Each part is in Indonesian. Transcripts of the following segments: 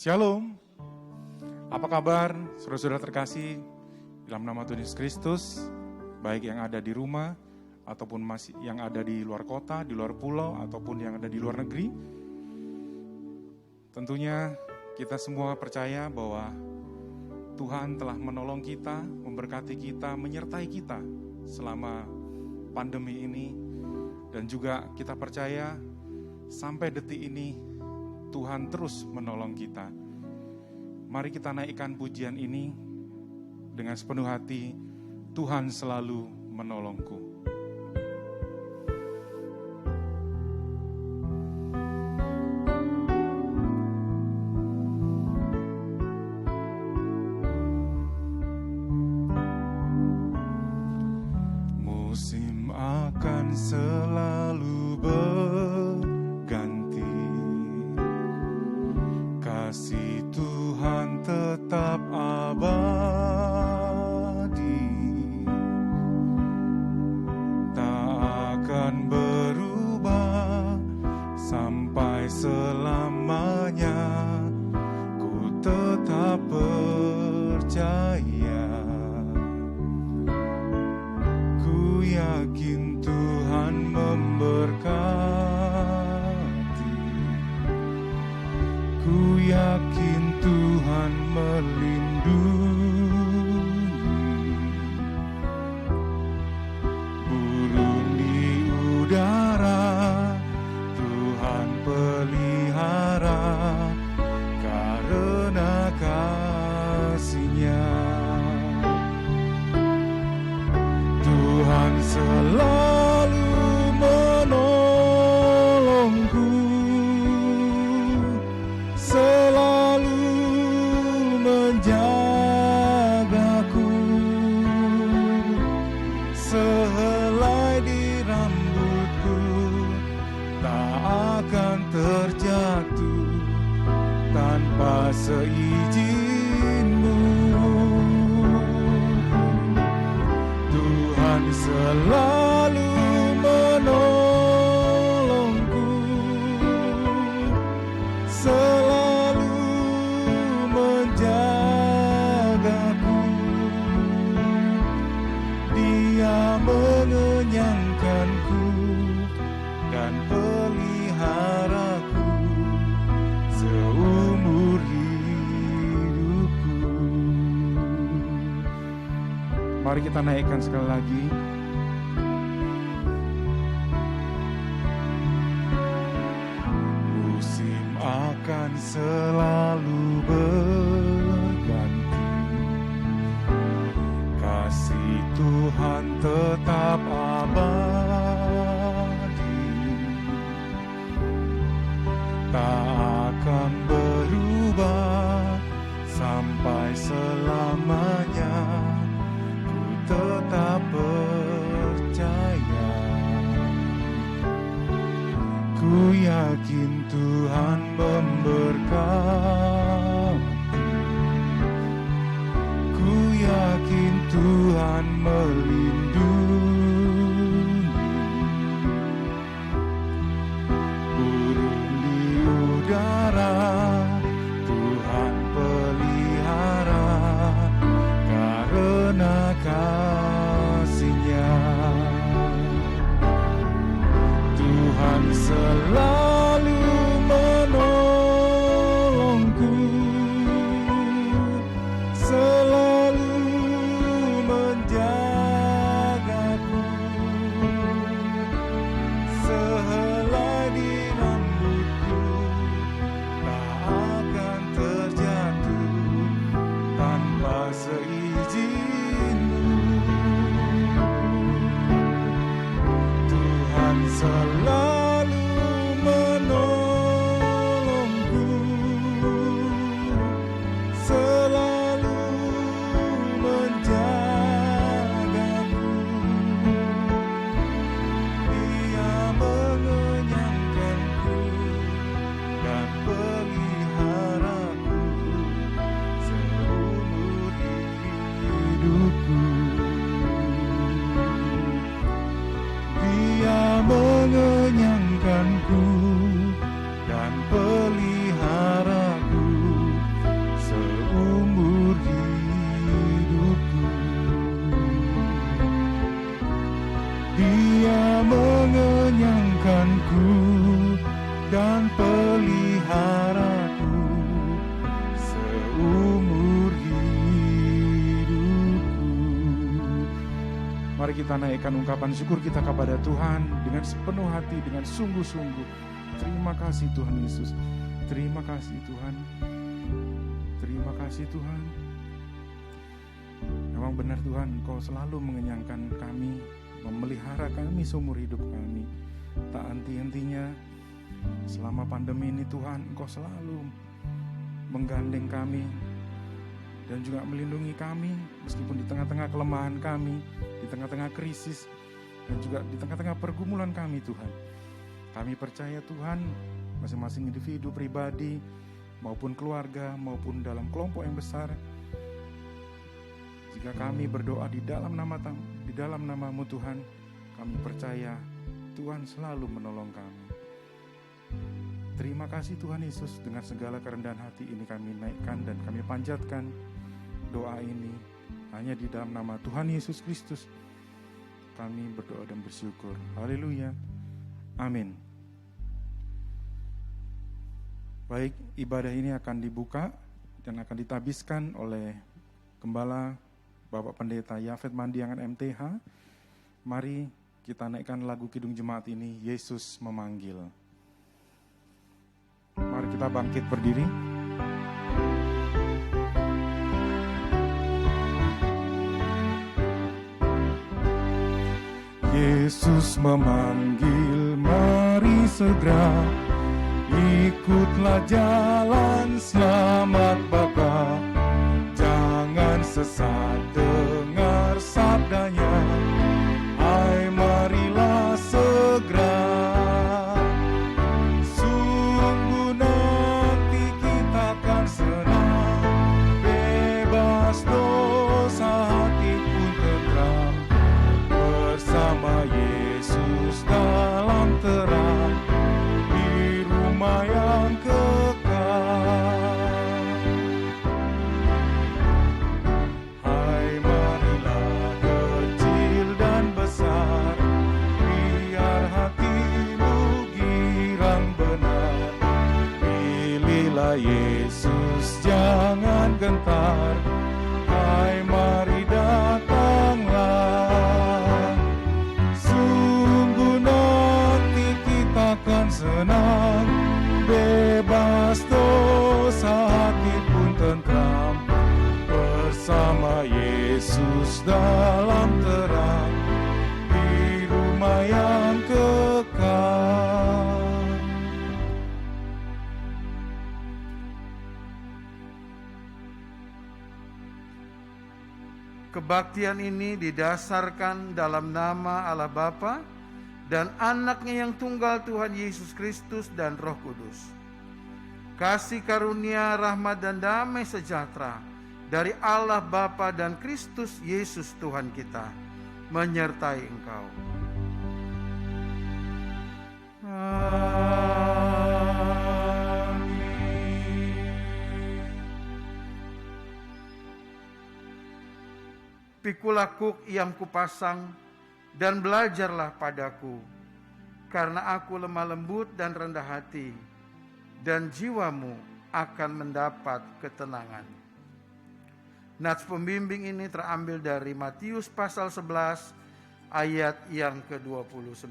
Shalom, apa kabar saudara-saudara terkasih dalam nama Tuhan Yesus Kristus, baik yang ada di rumah ataupun masih yang ada di luar kota, di luar pulau ataupun yang ada di luar negeri. Tentunya kita semua percaya bahwa Tuhan telah menolong kita, memberkati kita, menyertai kita selama pandemi ini, dan juga kita percaya sampai detik ini Tuhan terus menolong kita. Mari kita naikkan pujian ini dengan sepenuh hati. Tuhan selalu menolongku. Musim akan selalu berganti, kasih Tuhan tetap abadi, tak akan berubah sampai selamanya. Ku tetap percaya, ku yakin Tuhan memberkati, ku yakin Tuhan melindungi. Burung di udara Tuhan pelihara karena kasih-Nya. Tuhan selalu menolongku, selalu menjagaku, sehelai di rambutku tak akan terjatuh tanpa seizin-Mu. Tuhan selalu menolongku, selalu menjagaku. Dia mengenyangkanku dan peliharaku seumur hidupku. Mari kita naikkan sekali lagi. Musim akan selalu berganti, kasih Tuhan tetap abadi, tak akan berubah sampai selamanya. Ku tetap percaya, ku yakin Tuhan memberkati, ku yakin Tuhan melindungi. Burung di udara Tuhan pelihara karena kasih-Nya. Tuhan selalu menolongku, selalu menjagaku, sehelai di rambutku tak akan terjatuh tanpa seizin-Mu. Tuhan selalu Mari kita naikkan ungkapan syukur kita kepada Tuhan dengan sepenuh hati, dengan sungguh-sungguh. Terima kasih Tuhan Yesus. Terima kasih Tuhan. Terima kasih Tuhan. Memang benar Tuhan, Engkau selalu mengenyangkan kami, memelihara kami seumur hidup kami. Tak henti-hentinya selama pandemi ini Tuhan, Engkau selalu menggandeng kami dan juga melindungi kami meskipun di tengah-tengah kelemahan kami, di tengah-tengah krisis, dan juga di tengah-tengah pergumulan kami Tuhan. Kami percaya Tuhan, masing-masing individu pribadi maupun keluarga maupun dalam kelompok yang besar, jika kami berdoa di dalam nama-Mu Tuhan, kami percaya Tuhan selalu menolong kami. Terima kasih Tuhan Yesus, dengan segala kerendahan hati ini kami naikkan dan kami panjatkan doa ini hanya di dalam nama Tuhan Yesus Kristus. Kami berdoa dan bersyukur. Haleluya. Amin. Baik, ibadah ini akan dibuka dan akan ditabiskan oleh Gembala Bapak Pendeta Yafet Mandiangan MTH. Mari kita naikkan lagu Kidung Jemaat ini, Yesus Memanggil. Mari kita bangkit berdiri. Yesus memanggil, mari segera ikutlah jalan selamat Bapa. Jangan sesat dengar sabdanya, hai marilah segera. Sungguh nanti kita akan senang, bebas dosa hati pun tenang, bersama Yesus dalam terang, di rumah yang kekal. Hai marilah kecil dan besar, biar hatimu girang benar. Pilihlah Yesus, jangan gentar. Hai mari datanglah. Sungguh nanti kita akan senang, bebas dosa hati pun tentram, bersama Yesus dalam terang, di rumah yang kekal. Kebaktian ini didasarkan dalam nama Allah Bapa dan Anaknya yang tunggal Tuhan Yesus Kristus dan Roh Kudus. Kasih karunia, rahmat dan damai sejahtera dari Allah Bapa dan Kristus Yesus Tuhan kita menyertai engkau. Pikulah kuk yang kupasang dan belajarlah padaku, karena aku lemah lembut dan rendah hati, dan jiwamu akan mendapat ketenangan. Nats pembimbing ini terambil dari Matius pasal 11 ayat yang ke-29.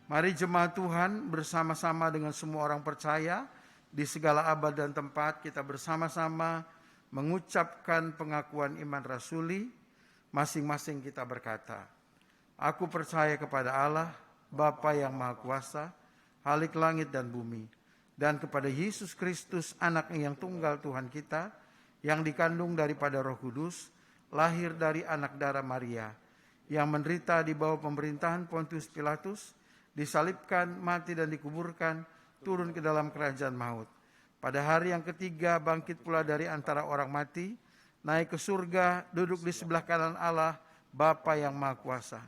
Mari jemaat Tuhan bersama-sama dengan semua orang percaya di segala abad dan tempat kita bersama-sama mengucapkan pengakuan iman rasuli. Masing-masing kita berkata, aku percaya kepada Allah, Bapa yang Maha Kuasa, Khalik langit dan bumi, dan kepada Yesus Kristus, Anaknya yang tunggal Tuhan kita, yang dikandung daripada Roh Kudus, lahir dari anak darah Maria, yang menderita di bawah pemerintahan Pontius Pilatus, disalibkan, mati dan dikuburkan, turun ke dalam kerajaan maut. Pada hari yang ketiga bangkit pula dari antara orang mati, naik ke surga, duduk di sebelah kanan Allah, Bapa yang Maha Kuasa,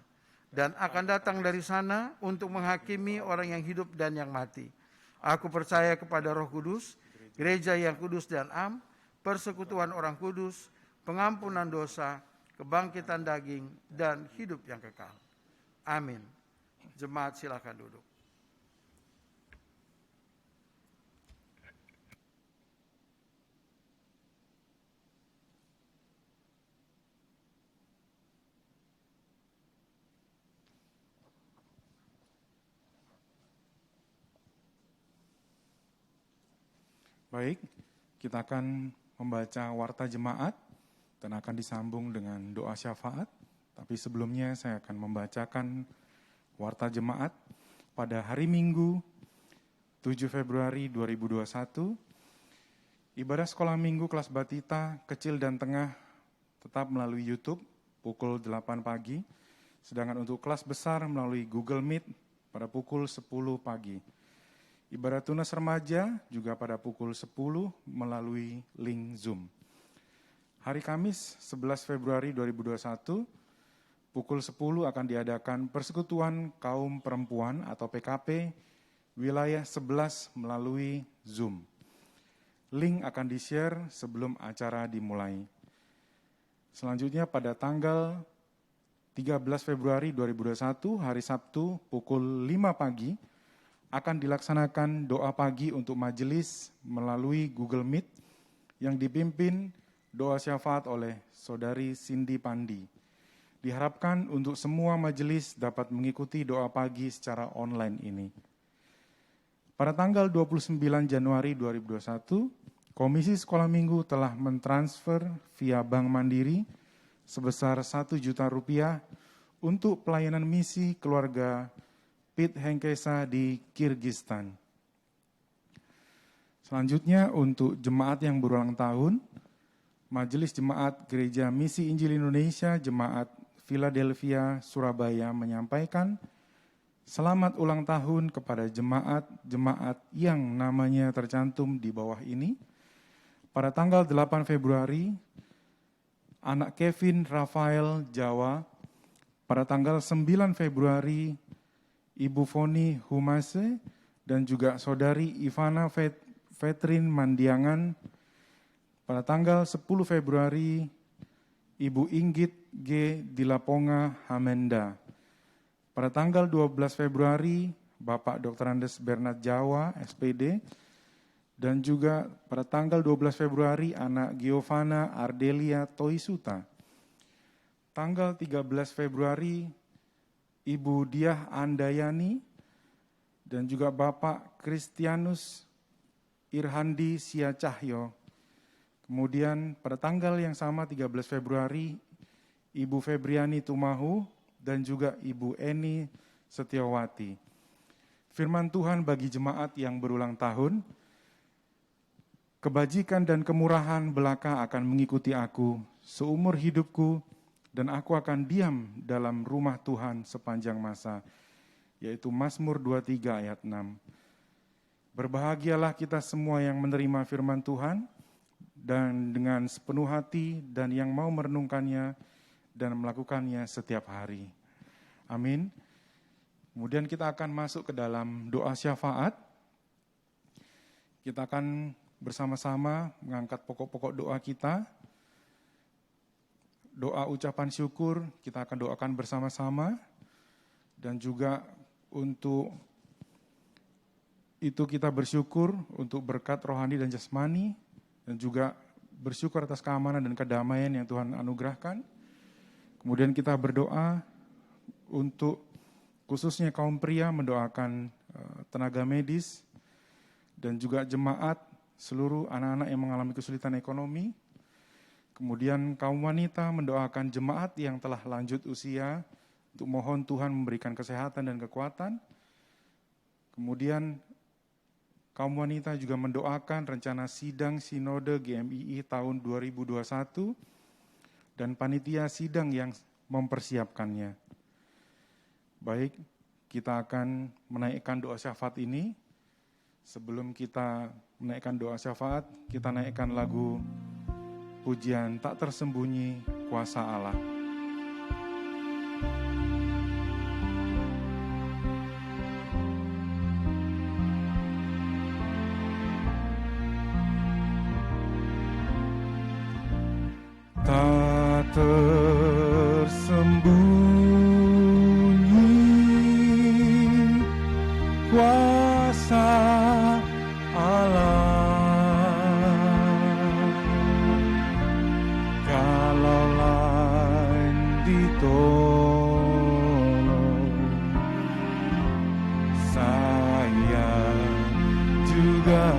dan akan datang dari sana untuk menghakimi orang yang hidup dan yang mati. Aku percaya kepada Roh Kudus, gereja yang kudus dan am, persekutuan orang kudus, pengampunan dosa, kebangkitan daging, dan hidup yang kekal. Amin. Jemaat silakan duduk. Baik, kita akan membaca warta jemaat dan akan disambung dengan doa syafaat. Tapi sebelumnya saya akan membacakan warta jemaat pada hari Minggu 7 Februari 2021. Ibadah sekolah minggu kelas batita, kecil dan tengah tetap melalui YouTube pukul 8 pagi. Sedangkan untuk kelas besar melalui Google Meet pada pukul 10 pagi. Ibadah tunas remaja juga pada pukul 10 melalui link Zoom. Hari Kamis 11 Februari 2021 pukul 10 akan diadakan Persekutuan Kaum Perempuan atau PKP wilayah 11 melalui Zoom. Link akan di-share sebelum acara dimulai. Selanjutnya pada tanggal 13 Februari 2021, hari Sabtu, pukul 5 pagi, akan dilaksanakan doa pagi untuk majelis melalui Google Meet yang dipimpin doa syafaat oleh Saudari Cindy Pandi. Diharapkan untuk semua majelis dapat mengikuti doa pagi secara online ini. Pada tanggal 29 Januari 2021, Komisi Sekolah Minggu telah mentransfer via Bank Mandiri sebesar Rp1 juta untuk pelayanan misi keluarga Pit Henkesa di Kirgistan. Selanjutnya untuk jemaat yang berulang tahun, Majelis Jemaat Gereja Misi Injil Indonesia Jemaat Philadelphia Surabaya menyampaikan selamat ulang tahun kepada jemaat-jemaat yang namanya tercantum di bawah ini. Pada tanggal 8 Februari, anak Kevin Rafael Jawa. Pada tanggal 9 Februari, Ibu Foni Humase dan juga Saudari Ivana Vetrin Mandiangan. Pada tanggal 10 Februari, Ibu Inggit G. Dilaponga Hamenda. Pada tanggal 12 Februari, Bapak Dr. Andes Bernard Jawa, SPD. Dan juga pada tanggal 12 Februari, anak Giovanna Ardelia Toisuta. Tanggal 13 Februari, Ibu Diah Andayani dan juga Bapak Kristianus Irhandi Sia Cahyo. Kemudian pada tanggal yang sama 13 Februari, Ibu Febriani Tumahu dan juga Ibu Eni Setiawati. Firman Tuhan bagi jemaat yang berulang tahun, kebajikan dan kemurahan belaka akan mengikuti aku seumur hidupku, dan aku akan diam dalam rumah Tuhan sepanjang masa, yaitu Mazmur 23 ayat 6. Berbahagialah kita semua yang menerima firman Tuhan, dan dengan sepenuh hati dan yang mau merenungkannya dan melakukannya setiap hari. Amin. Kemudian kita akan masuk ke dalam doa syafaat. Kita akan bersama-sama mengangkat pokok-pokok doa kita. Doa ucapan syukur kita akan doakan bersama-sama, dan juga untuk itu kita bersyukur untuk berkat rohani dan jasmani, dan juga bersyukur atas keamanan dan kedamaian yang Tuhan anugerahkan. Kemudian kita berdoa untuk khususnya kaum pria, mendoakan tenaga medis dan juga jemaat, seluruh anak-anak yang mengalami kesulitan ekonomi. Kemudian kaum wanita mendoakan jemaat yang telah lanjut usia untuk mohon Tuhan memberikan kesehatan dan kekuatan. Kemudian kaum wanita juga mendoakan rencana sidang Sinode GMII tahun 2021 dan panitia sidang yang mempersiapkannya. Baik, kita akan menaikkan doa syafaat ini. Sebelum kita menaikkan doa syafaat, kita naikkan lagu pujian tak tersembunyi kuasa Allah. Tak tersembunyi kuasa Allah. Saya juga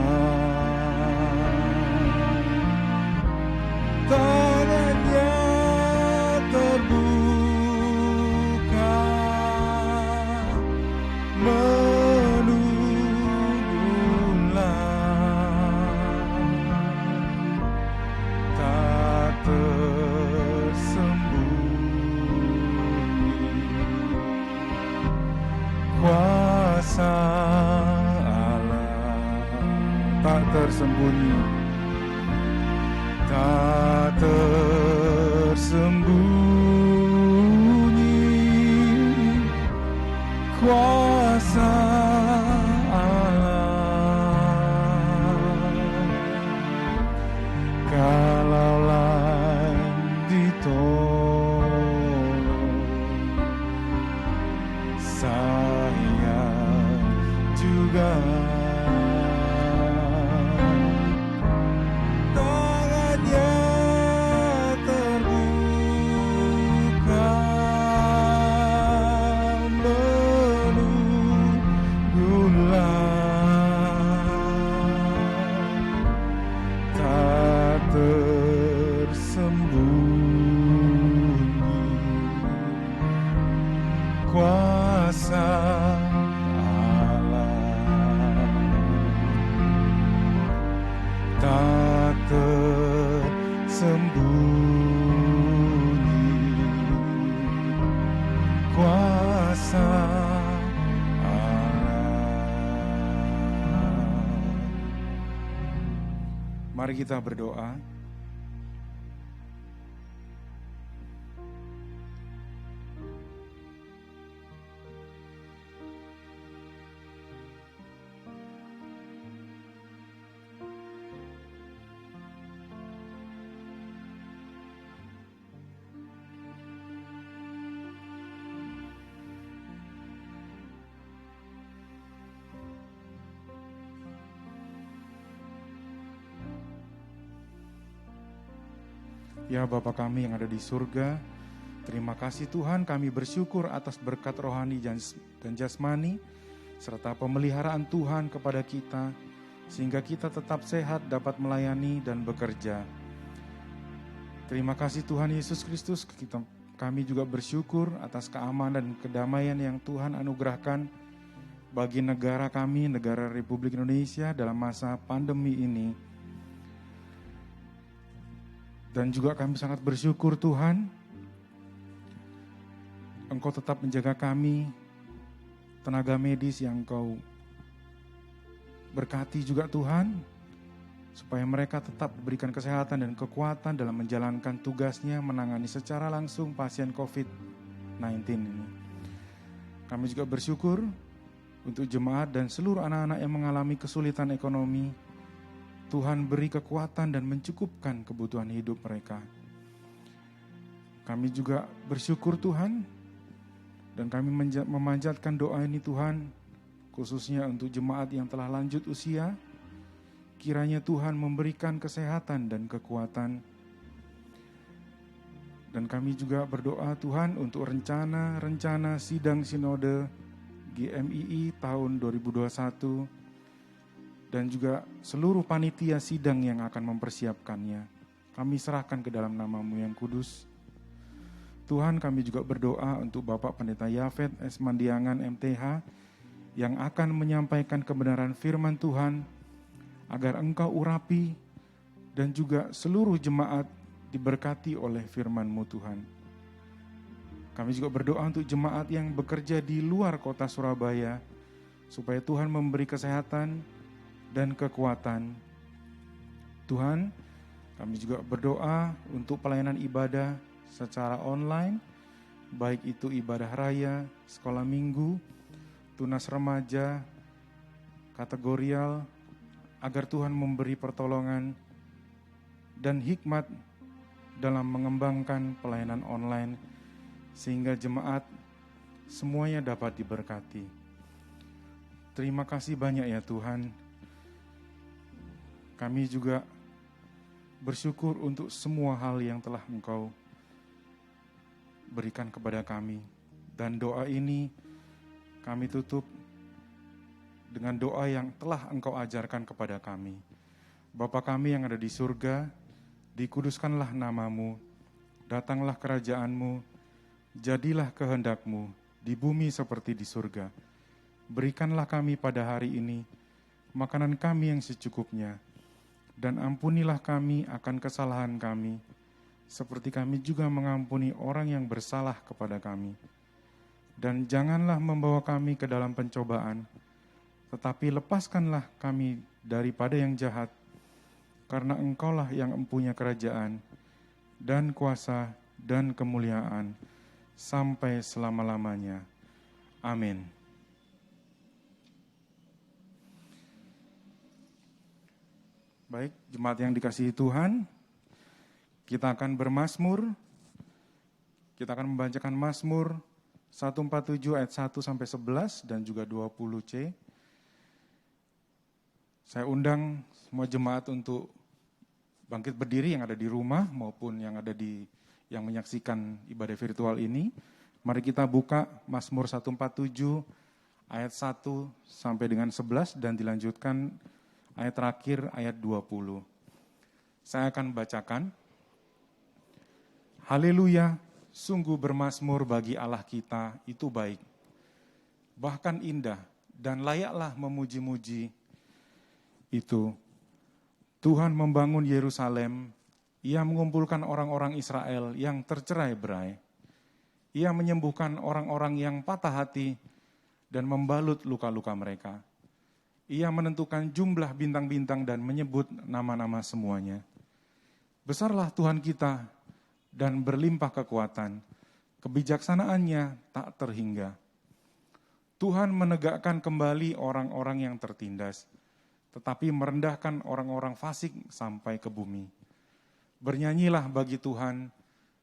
kuasa Allah tak tersembunyi, tak tersembunyi, kuasa Allah. Kalaulah ditolong, saya juga tangannya terbuka menunggulah, tak tersembunyi, kuasa tak tersembunyi, kuasa Allah. Mari kita berdoa. Ya Bapa kami yang ada di surga, terima kasih Tuhan, kami bersyukur atas berkat rohani dan jasmani, serta pemeliharaan Tuhan kepada kita, sehingga kita tetap sehat dapat melayani dan bekerja. Terima kasih Tuhan Yesus Kristus, kami juga bersyukur atas keamanan dan kedamaian yang Tuhan anugerahkan bagi negara kami, negara Republik Indonesia dalam masa pandemi ini. Dan juga kami sangat bersyukur Tuhan, Engkau tetap menjaga kami, tenaga medis yang Engkau berkati juga Tuhan, supaya mereka tetap diberikan kesehatan dan kekuatan dalam menjalankan tugasnya menangani secara langsung pasien COVID-19 ini. Kami juga bersyukur untuk jemaat dan seluruh anak-anak yang mengalami kesulitan ekonomi. Tuhan beri kekuatan dan mencukupkan kebutuhan hidup mereka. Kami juga bersyukur Tuhan, dan kami memanjatkan doa ini Tuhan, khususnya untuk jemaat yang telah lanjut usia. Kiranya Tuhan memberikan kesehatan dan kekuatan. Dan kami juga berdoa Tuhan untuk rencana sidang sinode GMII tahun 2021, dan juga seluruh panitia sidang yang akan mempersiapkannya. Kami serahkan ke dalam nama-Mu yang kudus. Tuhan, kami juga berdoa untuk Bapak Pendeta Yafet S. Mandiangan MTH yang akan menyampaikan kebenaran firman Tuhan, agar Engkau urapi dan juga seluruh jemaat diberkati oleh firman-Mu Tuhan. Kami juga berdoa untuk jemaat yang bekerja di luar kota Surabaya, supaya Tuhan memberi kesehatan dan kekuatan. Tuhan, kami juga berdoa untuk pelayanan ibadah secara online, baik itu ibadah raya, sekolah minggu, tunas remaja, kategorial, agar Tuhan memberi pertolongan dan hikmat dalam mengembangkan pelayanan online, sehingga jemaat semuanya dapat diberkati. Terima kasih banyak ya Tuhan. Kami juga bersyukur untuk semua hal yang telah Engkau berikan kepada kami. Dan doa ini kami tutup dengan doa yang telah Engkau ajarkan kepada kami. Bapa kami yang ada di surga, dikuduskanlah nama-Mu, datanglah kerajaan-Mu, jadilah kehendak-Mu di bumi seperti di surga. Berikanlah kami pada hari ini makanan kami yang secukupnya, dan ampunilah kami akan kesalahan kami, seperti kami juga mengampuni orang yang bersalah kepada kami. Dan janganlah membawa kami ke dalam pencobaan, tetapi lepaskanlah kami daripada yang jahat, karena Engkaulah yang empunya kerajaan, dan kuasa, dan kemuliaan, sampai selama-lamanya. Amin. Baik, jemaat yang dikasihi Tuhan, kita akan bermazmur. Kita akan membacakan Mazmur 147 ayat 1 sampai 11 dan juga 20C. Saya undang semua jemaat untuk bangkit berdiri yang ada di rumah maupun yang menyaksikan ibadah virtual ini. Mari kita buka Mazmur 147 ayat 1 sampai dengan 11 dan dilanjutkan ayat terakhir ayat 20. Saya akan bacakan. Haleluya, sungguh bermazmur bagi Allah kita itu baik, bahkan indah dan layaklah memuji-muji itu. Tuhan membangun Yerusalem, Ia mengumpulkan orang-orang Israel yang tercerai-berai. Ia menyembuhkan orang-orang yang patah hati dan membalut luka-luka mereka. Ia menentukan jumlah bintang-bintang dan menyebut nama-nama semuanya. Besarlah Tuhan kita dan berlimpah kekuatan, kebijaksanaannya tak terhingga. Tuhan menegakkan kembali orang-orang yang tertindas, tetapi merendahkan orang-orang fasik sampai ke bumi. Bernyanyilah bagi Tuhan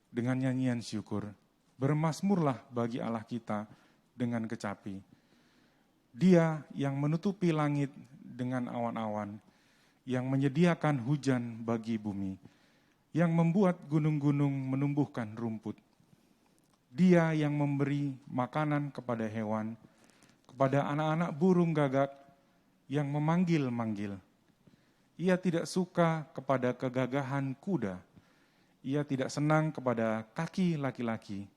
dengan nyanyian syukur. Bermazmurlah bagi Allah kita dengan kecapi. Dia yang menutupi langit dengan awan-awan, yang menyediakan hujan bagi bumi, yang membuat gunung-gunung menumbuhkan rumput. Dia yang memberi makanan kepada hewan, kepada anak-anak burung gagak, yang memanggil-manggil. Ia tidak suka kepada kegagahan kuda. Ia tidak senang kepada kaki laki-laki.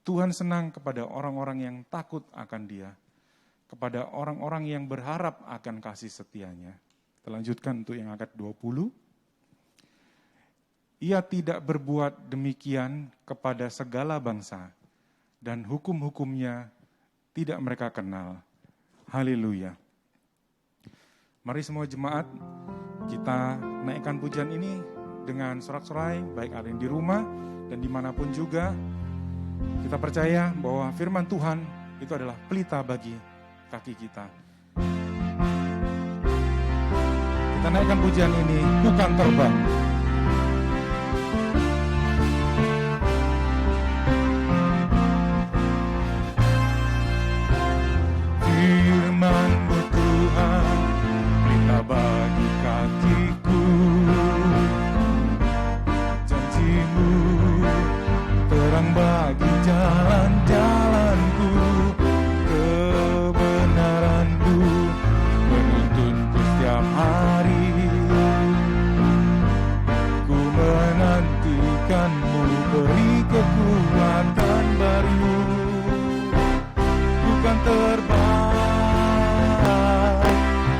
Tuhan senang kepada orang-orang yang takut akan Dia, kepada orang-orang yang berharap akan kasih setianya. Kita lanjutkan untuk yang ayat 20. Ia tidak berbuat demikian kepada segala bangsa, dan hukum-hukumnya tidak mereka kenal. Haleluya. Mari semua jemaat, kita naikkan pujian ini dengan sorak-sorai, baik ada yang di rumah dan dimanapun juga. Kita percaya bahwa firman Tuhan itu adalah pelita bagi kaki kita. Kita naikkan pujian ini, bukan terbang. Firman-Mu Tuhan, pelita bagi kakiku. Janji-Mu terang bagi jalan-jalanku. Kebenaran-Mu menuntunku setiap hari. Ku menantikan-Mu, beri kekuatan baru. Bukan terbang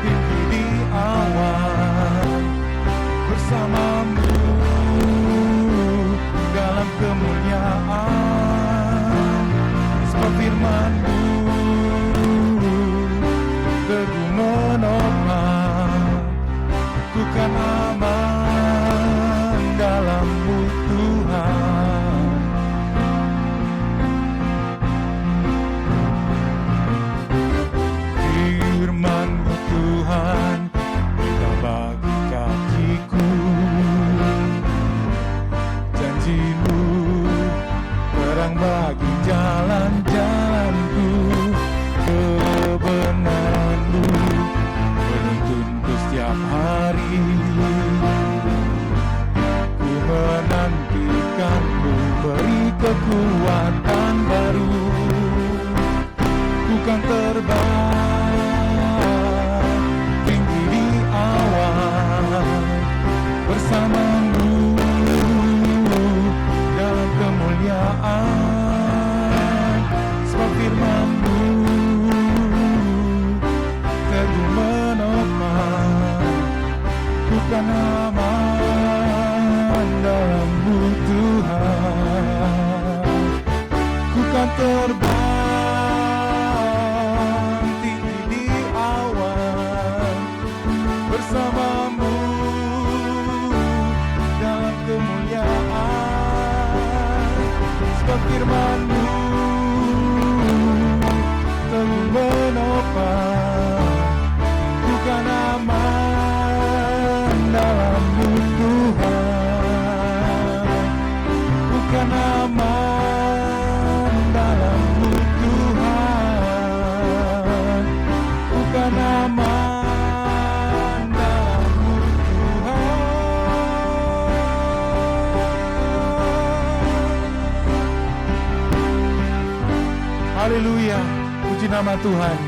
tinggi di awan, bersama-Mu dalam kemuliaan. Sebab firman-Mu teguh menopang, ku kan aman dalam-Mu Tuhan. Firman-Mu Tuhan, pelita bagi kakiku. Janji-Mu terang bagi jalan-jalanku. Kebenaran-Mu menuntunku setiap hari. Ku menantikan-Mu, beri kekuatan baru. Bukan terbang tinggi di awan, bersama-Mu dalam kemuliaan. Sebab firman-Mu teguh menopang, ku kan aman dalam-Mu Tuhan. Ku kan terbang tinggi di nama Tuhan.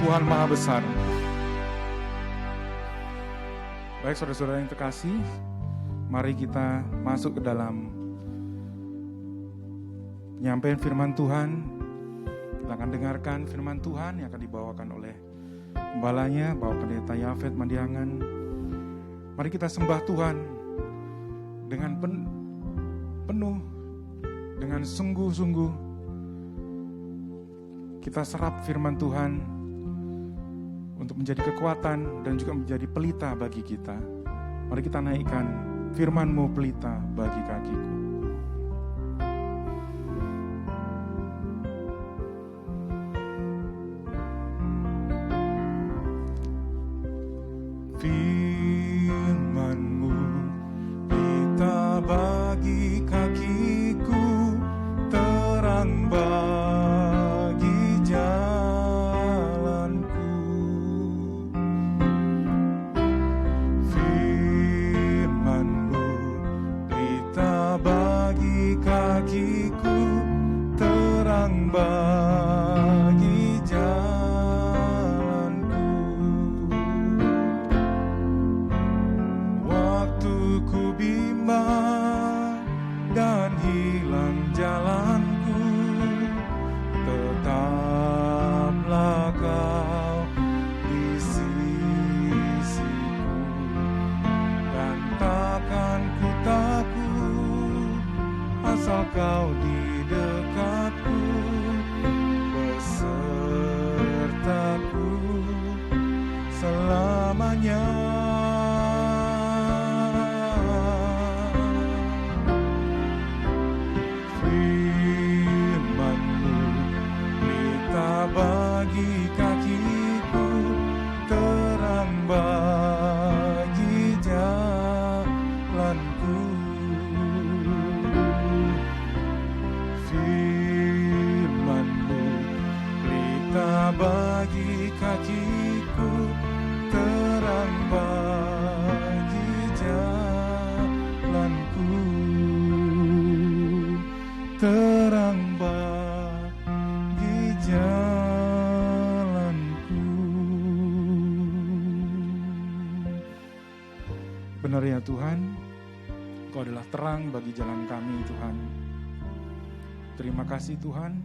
Tuhan Maha Besar. Baik saudara-saudara yang terkasih, mari kita masuk ke dalam penyampaian firman Tuhan. Kita akan dengarkan firman Tuhan yang akan dibawakan oleh gembalanya, Bapak Pendeta Yafet Mandiangan. Mari kita sembah Tuhan dengan penuh, dengan sungguh-sungguh. Kita serap firman Tuhan untuk menjadi kekuatan dan juga menjadi pelita bagi kita. Mari kita naikkan firman-Mu pelita bagi kakiku. Firman-Mu pelita bagi kakiku, terang bagi jalanku. Firman-Mu pelita bagi kakiku, terang bagi jalanku. Waktu ku bimbang dan hilang jalanku, tetaplah Kau di sisiku, dan takkan ku takut asal Kau di dekatku, besertaku selamanya. Firman-Mu pelita bagi kakiku, terang bagi jalanku. Firman-Mu pelita bagi kakiku, terang bagi jalanku, terang bagi jalanku. Benar ya Tuhan, Kau adalah terang bagi jalan kami Tuhan. Terima kasih Tuhan,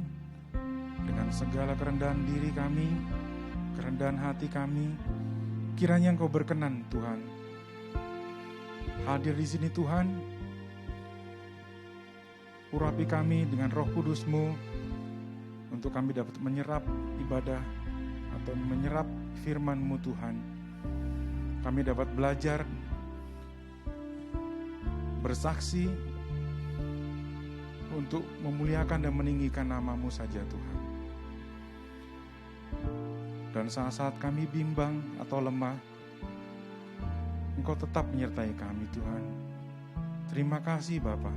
dengan segala kerendahan diri kami, kerendahan hati kami, kiranya Engkau berkenan Tuhan. Hadir di sini Tuhan, urapi kami dengan Roh Kudus-Mu, untuk kami dapat menyerap ibadah atau menyerap firman-Mu Tuhan. Kami dapat belajar, bersaksi, untuk memuliakan dan meninggikan nama-Mu saja Tuhan. Dan saat-saat kami bimbang atau lemah, Engkau tetap menyertai kami Tuhan. Terima kasih Bapa.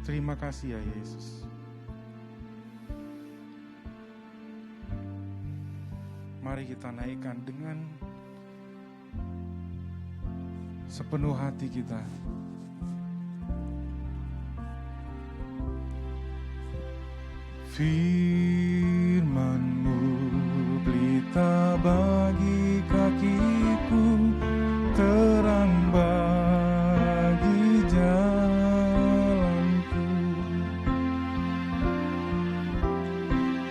Terima kasih ya Yesus. Mari kita naikkan dengan sepenuh hati kita. Firman-Mu pelita bagi kakiku, terang bagi jalanku.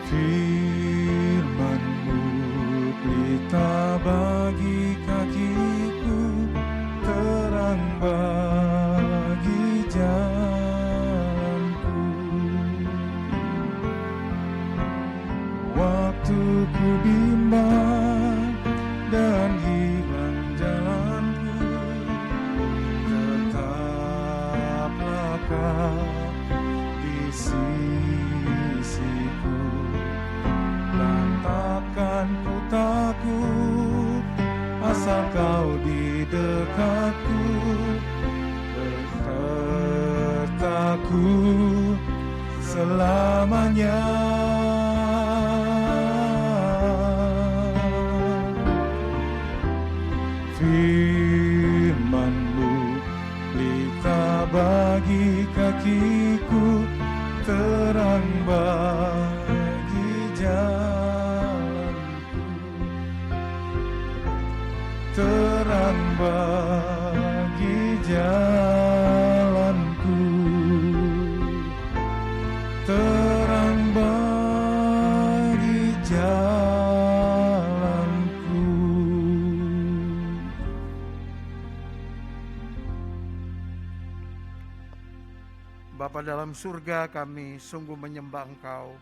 Firman-Mu pelita bagi kakiku, terang bagi jalanku. Waktu ku bimbang dan hilang jalanku, tetaplah Kau di sisiku, dan takkan ku takut asal Kau di dekatku, besertaku selamanya. Firman-Mu pelita bagi kakiku, terang dalam surga, kami sungguh menyembah Engkau.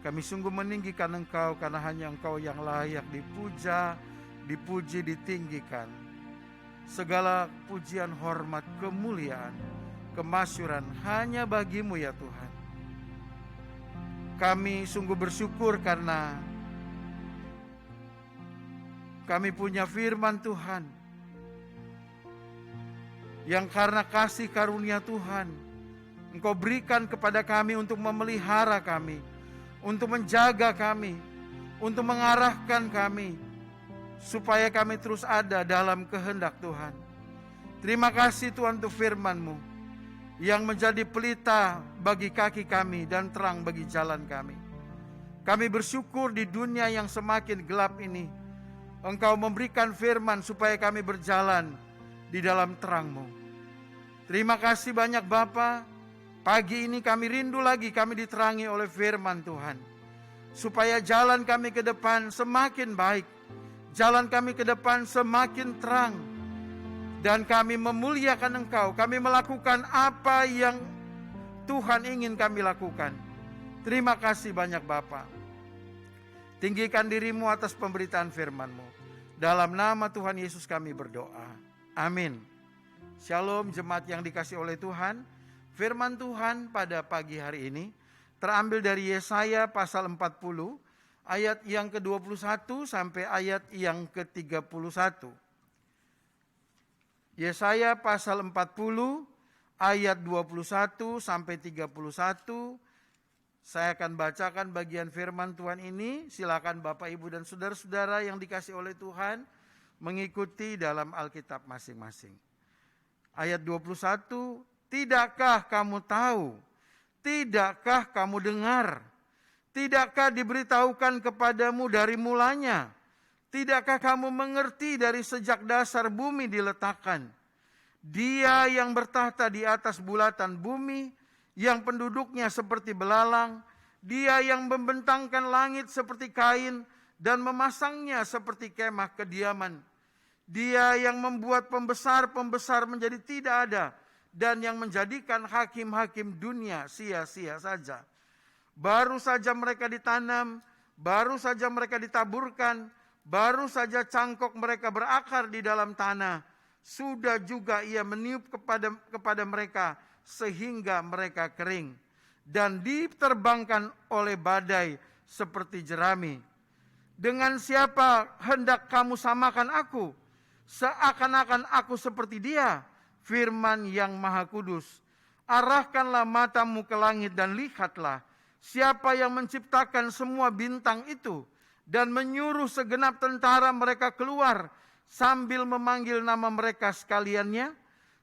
Kami sungguh meninggikan Engkau karena hanya Engkau yang layak dipuja, dipuji, ditinggikan. Segala pujian, hormat, kemuliaan, kemasyuran hanya bagi-Mu ya Tuhan. Kami sungguh bersyukur karena kami punya firman Tuhan, yang karena kasih karunia Tuhan Engkau berikan kepada kami untuk memelihara kami, untuk menjaga kami, untuk mengarahkan kami, supaya kami terus ada dalam kehendak Tuhan. Terima kasih Tuhan untuk firman-Mu yang menjadi pelita bagi kaki kami dan terang bagi jalan kami. Kami bersyukur di dunia yang semakin gelap ini, Engkau memberikan firman supaya kami berjalan di dalam terang-Mu. Terima kasih banyak Bapa. Pagi ini kami rindu lagi kami diterangi oleh firman Tuhan, supaya jalan kami ke depan semakin baik, jalan kami ke depan semakin terang, dan kami memuliakan Engkau. Kami melakukan apa yang Tuhan ingin kami lakukan. Terima kasih banyak Bapa. Tinggikan diri-Mu atas pemberitaan firman-Mu. Dalam nama Tuhan Yesus kami berdoa. Amin. Shalom jemaat yang dikasihi oleh Tuhan. Firman Tuhan pada pagi hari ini terambil dari Yesaya pasal 40 ayat yang ke-21 sampai ayat yang ke-31. Yesaya pasal 40 ayat 21 sampai 31. Saya akan bacakan bagian firman Tuhan ini. Silakan Bapak, Ibu dan saudara-saudara yang dikasihi oleh Tuhan mengikuti dalam Alkitab masing-masing. Ayat 21, tidakkah kamu tahu? Tidakkah kamu dengar? Tidakkah diberitahukan kepadamu dari mulanya? Tidakkah kamu mengerti dari sejak dasar bumi diletakkan? Dia yang bertahta di atas bulatan bumi, yang penduduknya seperti belalang, Dia yang membentangkan langit seperti kain dan memasangnya seperti kemah kediaman. Dia yang membuat pembesar-pembesar menjadi tidak ada, dan yang menjadikan hakim-hakim dunia sia-sia saja. Baru saja mereka ditanam, baru saja mereka ditaburkan, baru saja cangkok mereka berakar di dalam tanah, sudah juga Ia meniup kepada mereka sehingga mereka kering dan diterbangkan oleh badai seperti jerami. Dengan siapa hendak kamu samakan aku? Seakan-akan aku seperti Dia, firman yang Maha Kudus. Arahkanlah matamu ke langit dan lihatlah, siapa yang menciptakan semua bintang itu dan menyuruh segenap tentara mereka keluar sambil memanggil nama mereka sekaliannya.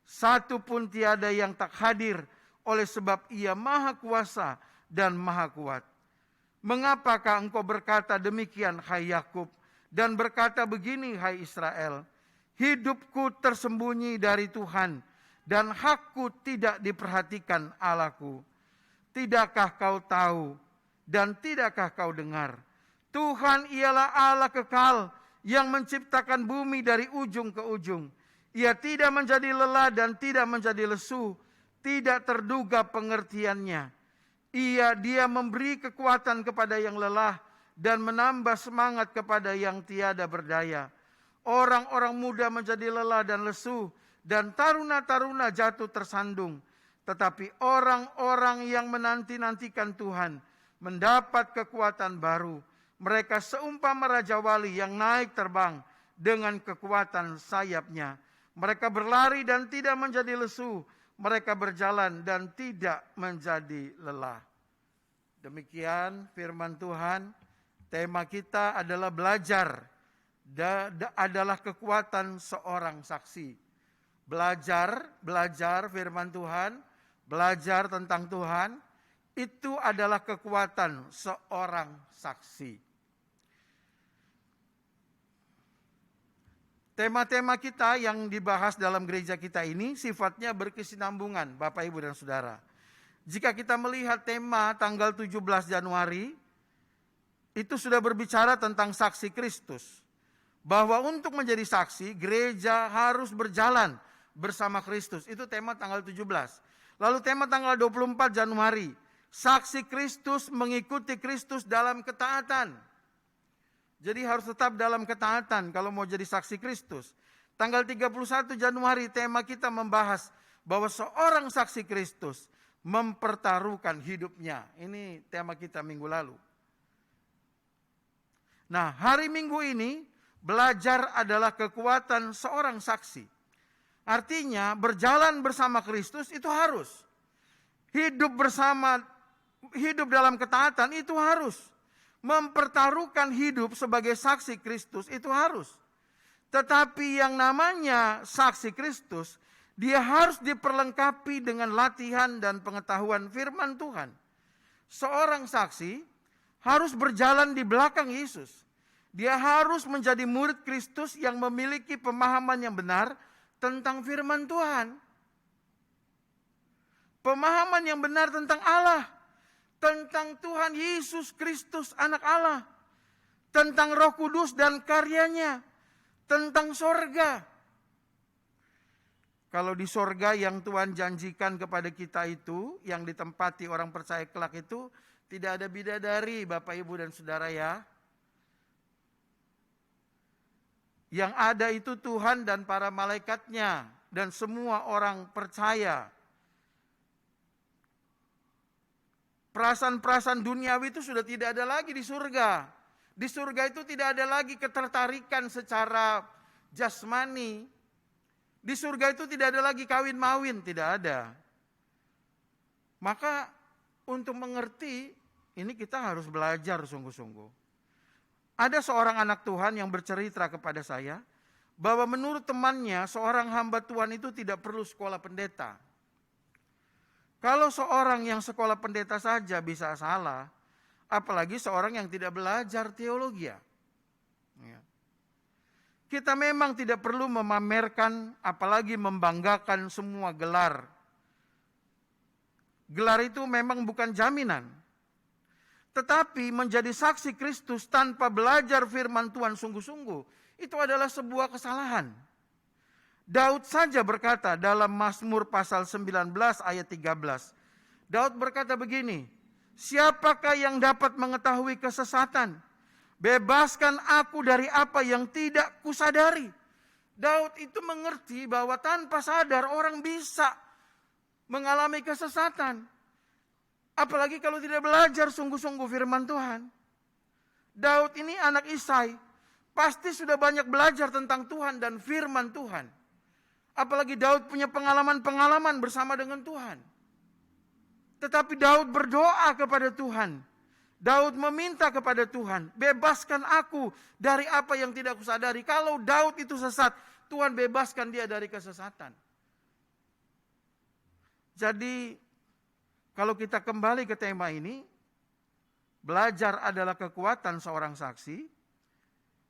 Satu pun tiada yang tak hadir, oleh sebab Ia Maha Kuasa dan Maha Kuat. Mengapakah engkau berkata demikian, hai Yakub, dan berkata begini, hai Israel? Hidupku tersembunyi dari Tuhan, dan hakku tidak diperhatikan Allahku. Tidakkah kau tahu, dan tidakkah kau dengar? Tuhan ialah Allah kekal, yang menciptakan bumi dari ujung ke ujung. Ia tidak menjadi lelah dan tidak menjadi lesu, tidak terduga pengertiannya. Dia memberi kekuatan kepada yang lelah dan menambah semangat kepada yang tiada berdaya. Orang-orang muda menjadi lelah dan lesu, dan taruna-taruna jatuh tersandung. Tetapi orang-orang yang menanti-nantikan Tuhan mendapat kekuatan baru. Mereka seumpama Raja Wali yang naik terbang dengan kekuatan sayapnya. Mereka berlari dan tidak menjadi lesu. Mereka berjalan dan tidak menjadi lelah. Demikian firman Tuhan. Tema kita adalah belajar. Adalah kekuatan seorang saksi. Belajar firman Tuhan. Belajar tentang Tuhan. Itu adalah kekuatan seorang saksi. Tema-tema kita yang dibahas dalam gereja kita ini sifatnya berkesinambungan, Bapak, Ibu, dan Saudara. Jika kita melihat tema tanggal 17 Januari, itu sudah berbicara tentang saksi Kristus. Bahwa untuk menjadi saksi, gereja harus berjalan bersama Kristus. Itu tema tanggal 17. Lalu tema tanggal 24 Januari, saksi Kristus mengikuti Kristus dalam ketaatan. Jadi harus tetap dalam ketaatan kalau mau jadi saksi Kristus. Tanggal 31 Januari tema kita membahas bahwa seorang saksi Kristus mempertaruhkan hidupnya. Ini tema kita minggu lalu. Nah, hari Minggu ini belajar adalah kekuatan seorang saksi. Artinya berjalan bersama Kristus itu harus. Hidup dalam ketaatan itu harus. Mempertaruhkan hidup sebagai saksi Kristus itu harus. Tetapi yang namanya saksi Kristus, dia harus diperlengkapi dengan latihan dan pengetahuan firman Tuhan. Seorang saksi harus berjalan di belakang Yesus. Dia harus menjadi murid Kristus yang memiliki pemahaman yang benar tentang firman Tuhan. Pemahaman yang benar tentang Allah, tentang Tuhan Yesus Kristus anak Allah, tentang Roh Kudus dan karyanya, tentang sorga. Kalau di sorga yang Tuhan janjikan kepada kita itu, yang ditempati orang percaya kelak itu, tidak ada bidadari Bapak Ibu dan Saudara ya. Yang ada itu Tuhan dan para malaikatnya dan semua orang percaya. Perasaan-perasaan duniawi itu sudah tidak ada lagi di surga. Di surga itu tidak ada lagi ketertarikan secara jasmani. Di surga itu tidak ada lagi kawin-mawin, tidak ada. Maka untuk mengerti ini kita harus belajar sungguh-sungguh. Ada seorang anak Tuhan yang bercerita kepada saya bahwa menurut temannya seorang hamba Tuhan itu tidak perlu sekolah pendeta. Kalau seorang yang sekolah pendeta saja bisa salah, apalagi seorang yang tidak belajar teologi. Ya. Kita memang tidak perlu memamerkan apalagi membanggakan semua gelar. Gelar itu memang bukan jaminan. Tetapi menjadi saksi Kristus tanpa belajar firman Tuhan sungguh-sungguh, itu adalah sebuah kesalahan. Daud saja berkata dalam Mazmur pasal 19 ayat 13. Daud berkata begini, siapakah yang dapat mengetahui kesesatan? Bebaskan aku dari apa yang tidak kusadari. Daud itu mengerti bahwa tanpa sadar orang bisa mengalami kesesatan. Apalagi kalau tidak belajar sungguh-sungguh firman Tuhan. Daud ini anak Isai, pasti sudah banyak belajar tentang Tuhan dan firman Tuhan. Apalagi Daud punya pengalaman-pengalaman bersama dengan Tuhan. Tetapi Daud berdoa kepada Tuhan. Daud meminta kepada Tuhan, bebaskan aku dari apa yang tidak kusadari. Kalau Daud itu sesat, Tuhan bebaskan dia dari kesesatan. Jadi, kalau kita kembali ke tema ini, belajar adalah kekuatan seorang saksi.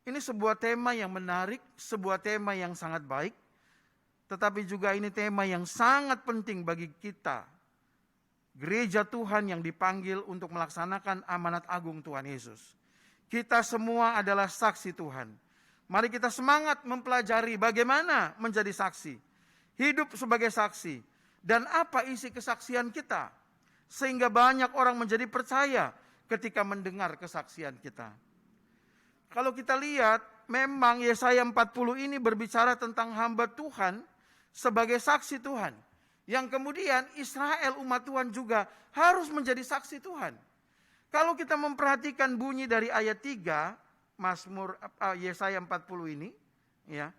Ini sebuah tema yang menarik, sebuah tema yang sangat baik. Tetapi juga ini tema yang sangat penting bagi kita. Gereja Tuhan yang dipanggil untuk melaksanakan amanat agung Tuhan Yesus. Kita semua adalah saksi Tuhan. Mari kita semangat mempelajari bagaimana menjadi saksi. Hidup sebagai saksi. Dan apa isi kesaksian kita. Sehingga banyak orang menjadi percaya ketika mendengar kesaksian kita. Kalau kita lihat, memang Yesaya 40 ini berbicara tentang hamba Tuhan sebagai saksi Tuhan. Yang kemudian Israel umat Tuhan juga harus menjadi saksi Tuhan. Kalau kita memperhatikan bunyi dari ayat 3, Mazmur Yesaya 40 ini, ya.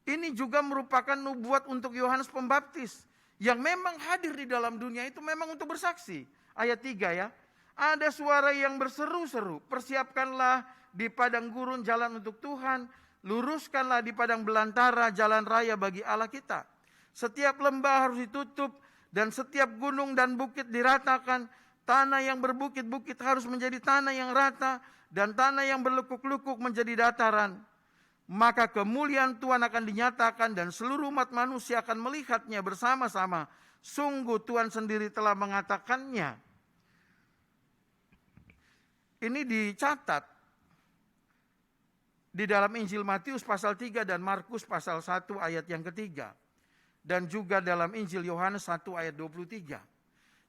Ini juga merupakan nubuat untuk Yohanes Pembaptis. Yang memang hadir di dalam dunia itu memang untuk bersaksi. Ayat 3 ya. Ada suara yang berseru-seru. Persiapkanlah di padang gurun jalan untuk Tuhan. Luruskanlah di padang belantara jalan raya bagi Allah kita. Setiap lembah harus ditutup. Dan setiap gunung dan bukit diratakan. Tanah yang berbukit-bukit harus menjadi tanah yang rata. Dan tanah yang berlekuk-lekuk menjadi dataran. Maka kemuliaan Tuhan akan dinyatakan dan seluruh umat manusia akan melihatnya bersama-sama. Sungguh Tuhan sendiri telah mengatakannya. Ini dicatat di dalam Injil Matius pasal 3 dan Markus pasal 1 ayat yang ketiga. dan juga dalam Injil Yohanes 1 ayat 23.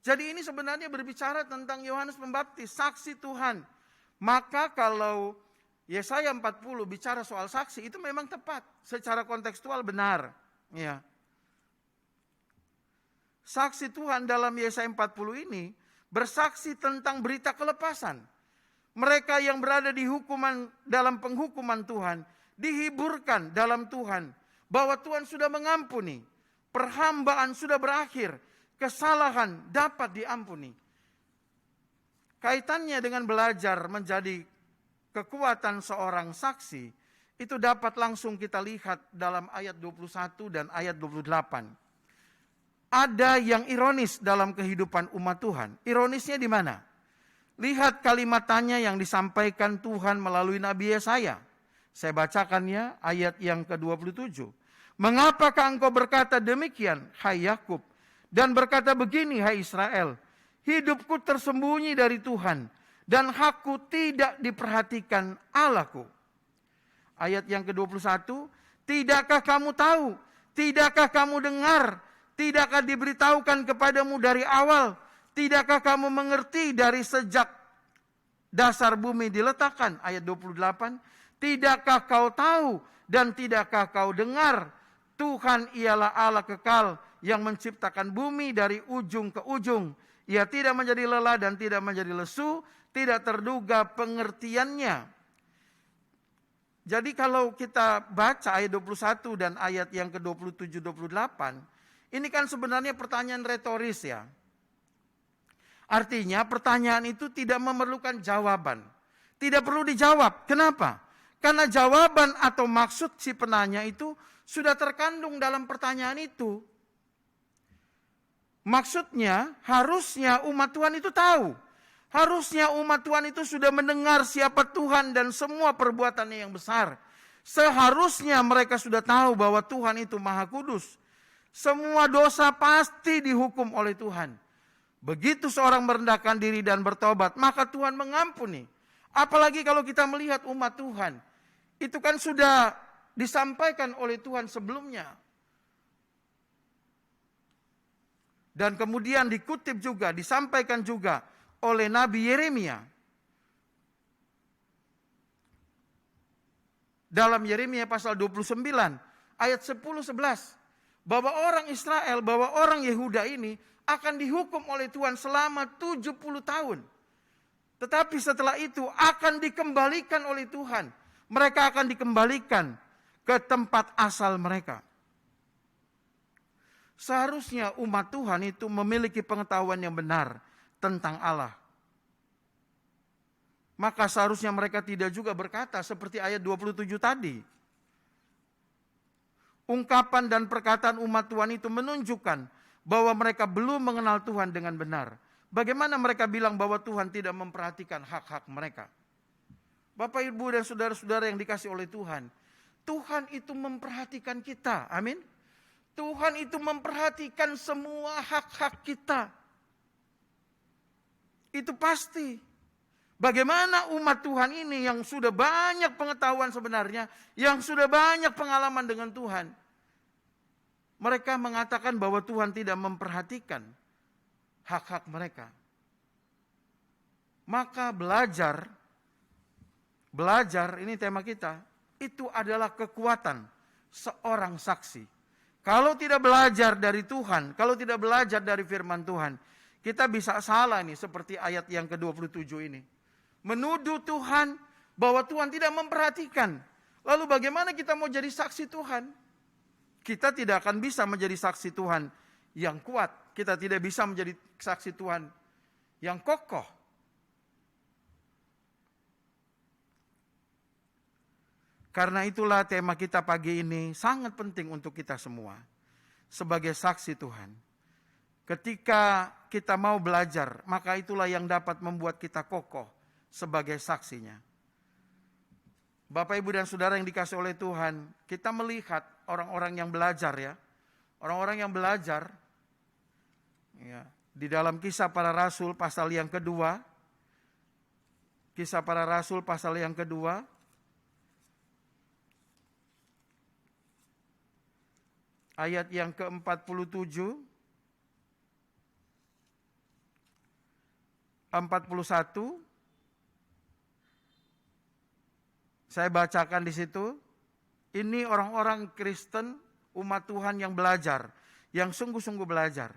Jadi ini sebenarnya berbicara tentang Yohanes Pembaptis, saksi Tuhan. Maka kalau Yesaya 40 bicara soal saksi, itu memang tepat, secara kontekstual benar. Ya. Saksi Tuhan dalam Yesaya 40 ini bersaksi tentang berita kelepasan. Mereka yang berada di hukuman, dalam penghukuman Tuhan, dihiburkan dalam Tuhan, bahwa Tuhan sudah mengampuni, perhambaan sudah berakhir, kesalahan dapat diampuni. Kaitannya dengan belajar menjadi kekuatan seorang saksi, itu dapat langsung kita lihat dalam ayat 21 dan ayat 28. Ada yang ironis dalam kehidupan umat Tuhan. Ironisnya di mana? Lihat kalimat-Nya yang disampaikan Tuhan melalui Nabi Yesaya. Saya bacakannya ayat yang ke-27. Mengapakah engkau berkata demikian, hai Yakub, dan berkata begini, hai Israel, hidupku tersembunyi dari Tuhan, dan hakku tidak diperhatikan Allahku. Ayat yang ke-21, tidakkah kamu tahu, tidakkah kamu dengar, tidakkah diberitahukan kepadamu dari awal, tidakkah kamu mengerti dari sejak dasar bumi diletakkan? Ayat 28, tidakkah kau tahu dan tidakkah kau dengar, Tuhan ialah Allah kekal yang menciptakan bumi dari ujung ke ujung. Ia tidak menjadi lelah dan tidak menjadi lesu, tidak terduga pengertiannya. Jadi kalau kita baca ayat 21 dan ayat yang ke-27-28, ini kan sebenarnya pertanyaan retoris ya. Artinya pertanyaan itu tidak memerlukan jawaban. Tidak perlu dijawab. Kenapa? Karena jawaban atau maksud si penanya itu sudah terkandung dalam pertanyaan itu. Maksudnya harusnya umat Tuhan itu tahu. Harusnya umat Tuhan itu sudah mendengar siapa Tuhan dan semua perbuatannya yang besar. Seharusnya mereka sudah tahu bahwa Tuhan itu Maha Kudus. Semua dosa pasti dihukum oleh Tuhan. Begitu seorang merendahkan diri dan bertobat, maka Tuhan mengampuni. Apalagi kalau kita melihat umat Tuhan. Itu kan sudah disampaikan oleh Tuhan sebelumnya. Dan kemudian dikutip juga, disampaikan juga oleh Nabi Yeremia. Dalam Yeremia pasal 29, ayat 10-11. Bahwa orang Israel, bahwa orang Yehuda ini akan dihukum oleh Tuhan selama 70 tahun. Tetapi setelah itu akan dikembalikan oleh Tuhan. Mereka akan dikembalikan ke tempat asal mereka. Seharusnya umat Tuhan itu memiliki pengetahuan yang benar tentang Allah. Maka seharusnya mereka tidak juga berkata seperti ayat 27 tadi. Ungkapan dan perkataan umat Tuhan itu menunjukkan bahwa mereka belum mengenal Tuhan dengan benar. Bagaimana mereka bilang bahwa Tuhan tidak memperhatikan hak-hak mereka? Bapak, Ibu, dan saudara-saudara yang dikasih oleh Tuhan. Tuhan itu memperhatikan kita. Amin. Tuhan itu memperhatikan semua hak-hak kita. Itu pasti. Bagaimana umat Tuhan ini yang sudah banyak pengetahuan sebenarnya, yang sudah banyak pengalaman dengan Tuhan, mereka mengatakan bahwa Tuhan tidak memperhatikan hak-hak mereka. Maka belajar ini tema kita, itu adalah kekuatan seorang saksi. Kalau tidak belajar dari Tuhan, kalau tidak belajar dari firman Tuhan, kita bisa salah nih seperti ayat yang ke-27 ini. Menuduh Tuhan bahwa Tuhan tidak memperhatikan. Lalu bagaimana kita mau jadi saksi Tuhan? Kita tidak akan bisa menjadi saksi Tuhan yang kuat. Kita tidak bisa menjadi saksi Tuhan yang kokoh. Karena itulah tema kita pagi ini sangat penting untuk kita semua. Sebagai saksi Tuhan. Ketika kita mau belajar, maka itulah yang dapat membuat kita kokoh sebagai saksinya. Bapak, Ibu, dan saudara yang dikasih oleh Tuhan, kita melihat orang-orang yang belajar ya. Orang-orang yang belajar ya, di dalam Kisah Para Rasul pasal yang kedua. Kisah Para Rasul pasal yang kedua. ayat yang ke-47, 41. Saya bacakan di situ. Ini orang-orang Kristen, umat Tuhan yang belajar, yang sungguh-sungguh belajar.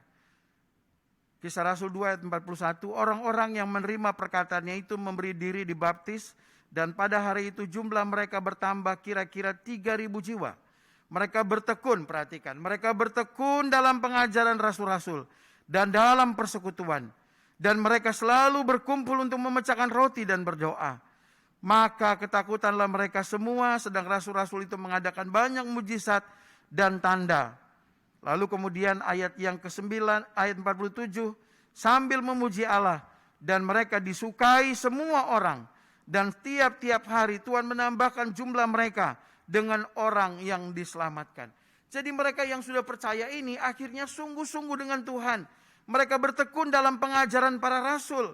Kisah Rasul 2 ayat 41, orang-orang yang menerima perkataannya itu memberi diri dibaptis, dan pada hari itu jumlah mereka bertambah kira-kira 3.000 jiwa. Mereka bertekun, perhatikan, mereka bertekun dalam pengajaran rasul-rasul dan dalam persekutuan. Dan mereka selalu berkumpul untuk memecahkan roti dan berdoa. Maka ketakutanlah mereka semua, sedang rasul-rasul itu mengadakan banyak mujizat dan tanda. Lalu kemudian ayat yang ke-9, ayat 47, sambil memuji Allah, dan mereka disukai semua orang. Dan tiap-tiap hari Tuhan menambahkan jumlah mereka dengan orang yang diselamatkan. Jadi mereka yang sudah percaya ini akhirnya sungguh-sungguh dengan Tuhan. Mereka bertekun dalam pengajaran para rasul.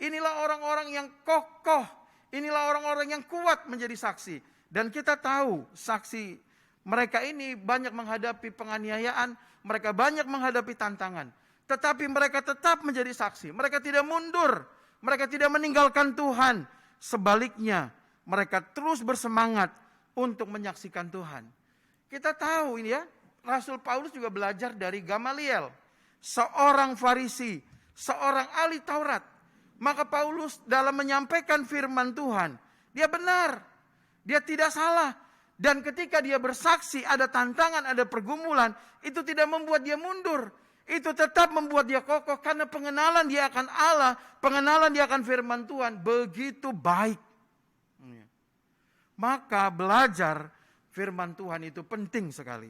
Inilah orang-orang yang kokoh. Inilah orang-orang yang kuat menjadi saksi. Dan kita tahu saksi mereka ini banyak menghadapi penganiayaan. Mereka banyak menghadapi tantangan. Tetapi mereka tetap menjadi saksi. Mereka tidak mundur. Mereka tidak meninggalkan Tuhan. Sebaliknya mereka terus bersemangat untuk menyaksikan Tuhan. Kita tahu ini ya. Rasul Paulus juga belajar dari Gamaliel. Seorang Farisi. Seorang ahli Taurat. Maka Paulus dalam menyampaikan firman Tuhan, dia benar, dia tidak salah. Dan ketika dia bersaksi ada tantangan, ada pergumulan, itu tidak membuat dia mundur. Itu tetap membuat dia kokoh karena pengenalan dia akan Allah, pengenalan dia akan firman Tuhan begitu baik. Maka belajar firman Tuhan itu penting sekali.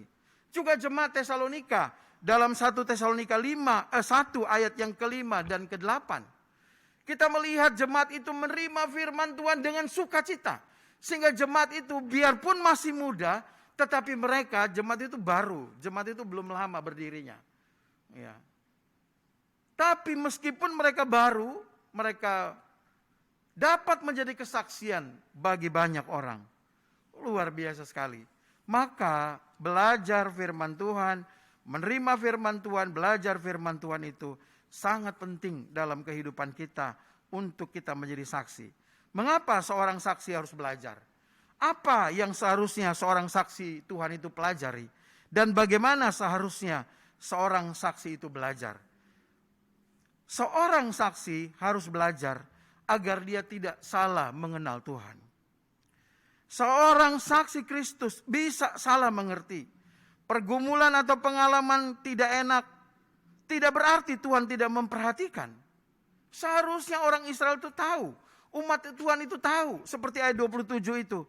Juga jemaat Tesalonika dalam 1 Tesalonika 1 ayat yang ke-5 dan ke-8. Kita melihat jemaat itu menerima firman Tuhan dengan sukacita. Sehingga jemaat itu biarpun masih muda, tetapi mereka jemaat itu baru. Jemaat itu belum lama berdirinya. Ya. Tapi meskipun mereka baru, mereka dapat menjadi kesaksian bagi banyak orang. Luar biasa sekali. Maka belajar firman Tuhan, menerima firman Tuhan, belajar firman Tuhan itu sangat penting dalam kehidupan kita untuk kita menjadi saksi. Mengapa seorang saksi harus belajar? Apa yang seharusnya seorang saksi Tuhan itu pelajari? Dan bagaimana seharusnya seorang saksi itu belajar? Seorang saksi harus belajar agar dia tidak salah mengenal Tuhan. Seorang saksi Kristus bisa salah mengerti. Pergumulan atau pengalaman tidak enak tidak berarti Tuhan tidak memperhatikan. Seharusnya orang Israel itu tahu. Umat Tuhan itu tahu. Seperti ayat 27 itu.